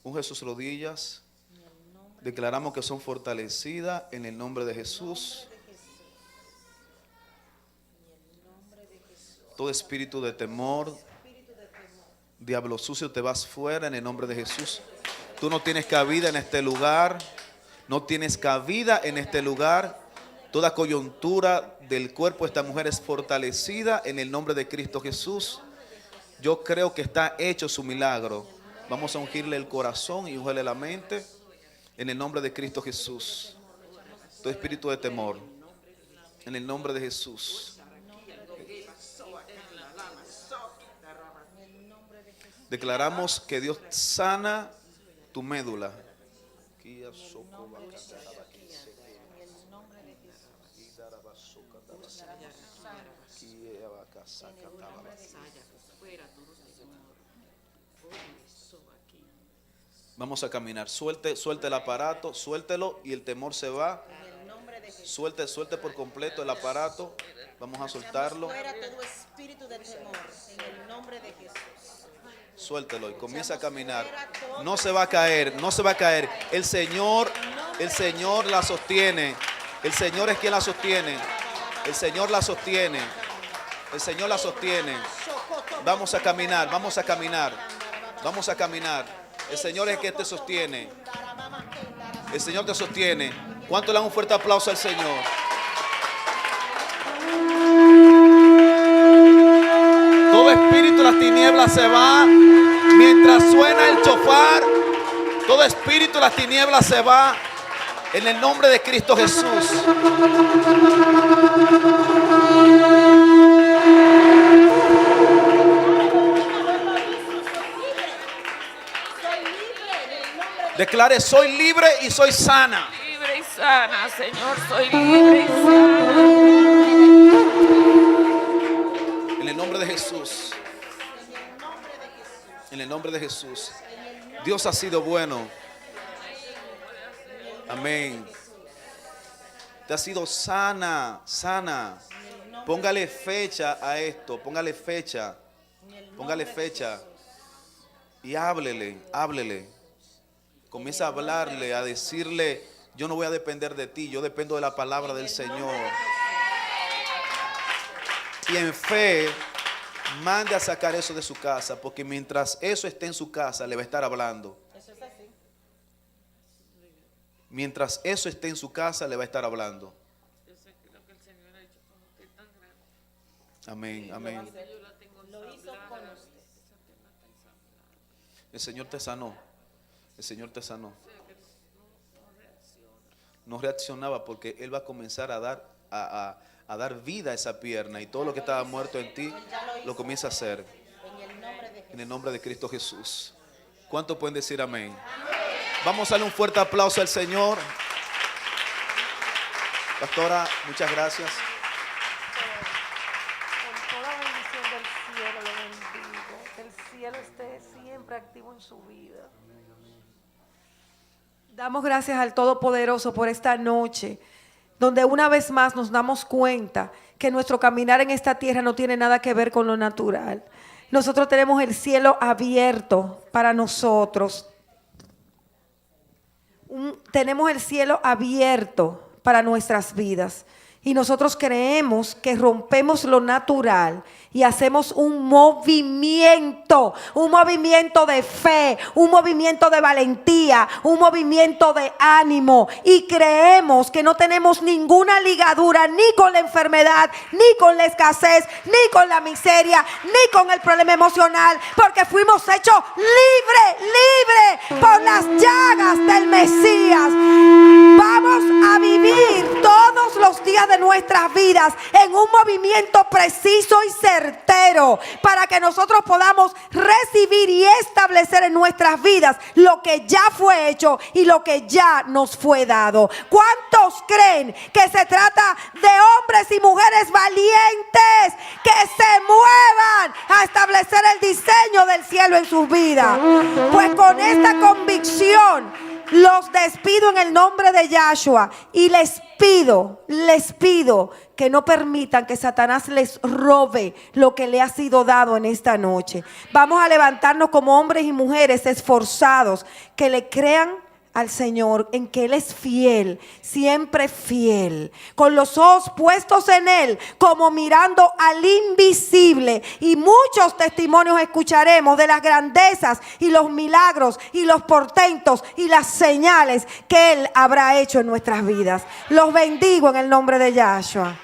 Unge sus rodillas. Declaramos que son fortalecidas en el nombre de Jesús. Todo espíritu de temor, diablo sucio, te vas fuera en el nombre de Jesús. Tú no tienes cabida en este lugar. No tienes cabida en este lugar. Toda coyuntura del cuerpo de esta mujer es fortalecida en el nombre de Cristo Jesús. Yo creo que está hecho su milagro. Vamos a ungirle el corazón y ungirle la mente en el nombre de Cristo Jesús. Todo espíritu de temor, en el nombre de Jesús. Declaramos que Dios sana tu médula. Vamos a caminar. Suelte el aparato, suéltelo y el temor se va. Suelte por completo el aparato. Vamos a soltarlo. Fuera todo espíritu de temor en el nombre de Jesús. Suéltelo y comienza a caminar. No se va a caer, no se va a caer. El Señor la sostiene. El Señor es quien la sostiene. El Señor la sostiene. El Señor la sostiene. Vamos a caminar, vamos a caminar. Vamos a caminar. El Señor es quien te sostiene. El Señor te sostiene. ¿Cuánto le dan un fuerte aplauso al Señor? Todo espíritu de las tinieblas se va mientras suena el chofar. Todo espíritu de las tinieblas se va en el nombre de Cristo Jesús. Declare: soy libre y soy sana. Libre y sana, Señor, soy libre y sana. En el nombre de Jesús. En el nombre de Jesús. Dios ha sido bueno. Amén. Te ha sido sana, sana. Póngale fecha a esto. Póngale fecha. Póngale fecha. Y háblele. Comienza a hablarle, a decirle: yo no voy a depender de ti, yo dependo de la palabra del Señor. Y en fe, mande a sacar eso de su casa, porque mientras eso esté en su casa, le va a estar hablando. Mientras eso esté en su casa, le va a estar hablando. Amén, amén. El Señor te sanó. El Señor te sanó. No reaccionaba porque Él va a comenzar a dar vida a esa pierna, y todo lo que estaba muerto en ti lo comienza a hacer en el nombre de Cristo Jesús. ¿Cuántos pueden decir amén? Vamos a darle un fuerte aplauso al Señor. Pastora, muchas gracias. Con toda bendición del cielo lo bendigo. Que el cielo esté siempre activo en su vida. Damos gracias al Todopoderoso por esta noche, donde una vez más nos damos cuenta que nuestro caminar en esta tierra no tiene nada que ver con lo natural. Nosotros tenemos el cielo abierto para nosotros. tenemos el cielo abierto para nuestras vidas. Y nosotros creemos que rompemos lo natural y hacemos un movimiento de fe, un movimiento de valentía, un movimiento de ánimo. Y creemos que no tenemos ninguna ligadura ni con la enfermedad, ni con la escasez, ni con la miseria, ni con el problema emocional, porque fuimos hechos libre por las llagas del Mesías. Vamos a vivir todos los días de nuestras vidas en un movimiento preciso y certero para que nosotros podamos recibir y establecer en nuestras vidas lo que ya fue hecho y lo que ya nos fue dado. ¿Cuántos creen que se trata de hombres y mujeres valientes que se muevan a establecer el diseño del cielo en sus vidas? Pues con esta convicción los despido en el nombre de Yahshua y les pido que no permitan que Satanás les robe lo que le ha sido dado en esta noche. Vamos a levantarnos como hombres y mujeres esforzados que le crean al Señor en que Él es fiel, siempre fiel, con los ojos puestos en Él, como mirando al invisible. Y muchos testimonios escucharemos de las grandezas y los milagros y los portentos y las señales que Él habrá hecho en nuestras vidas. Los bendigo en el nombre de Yahshua.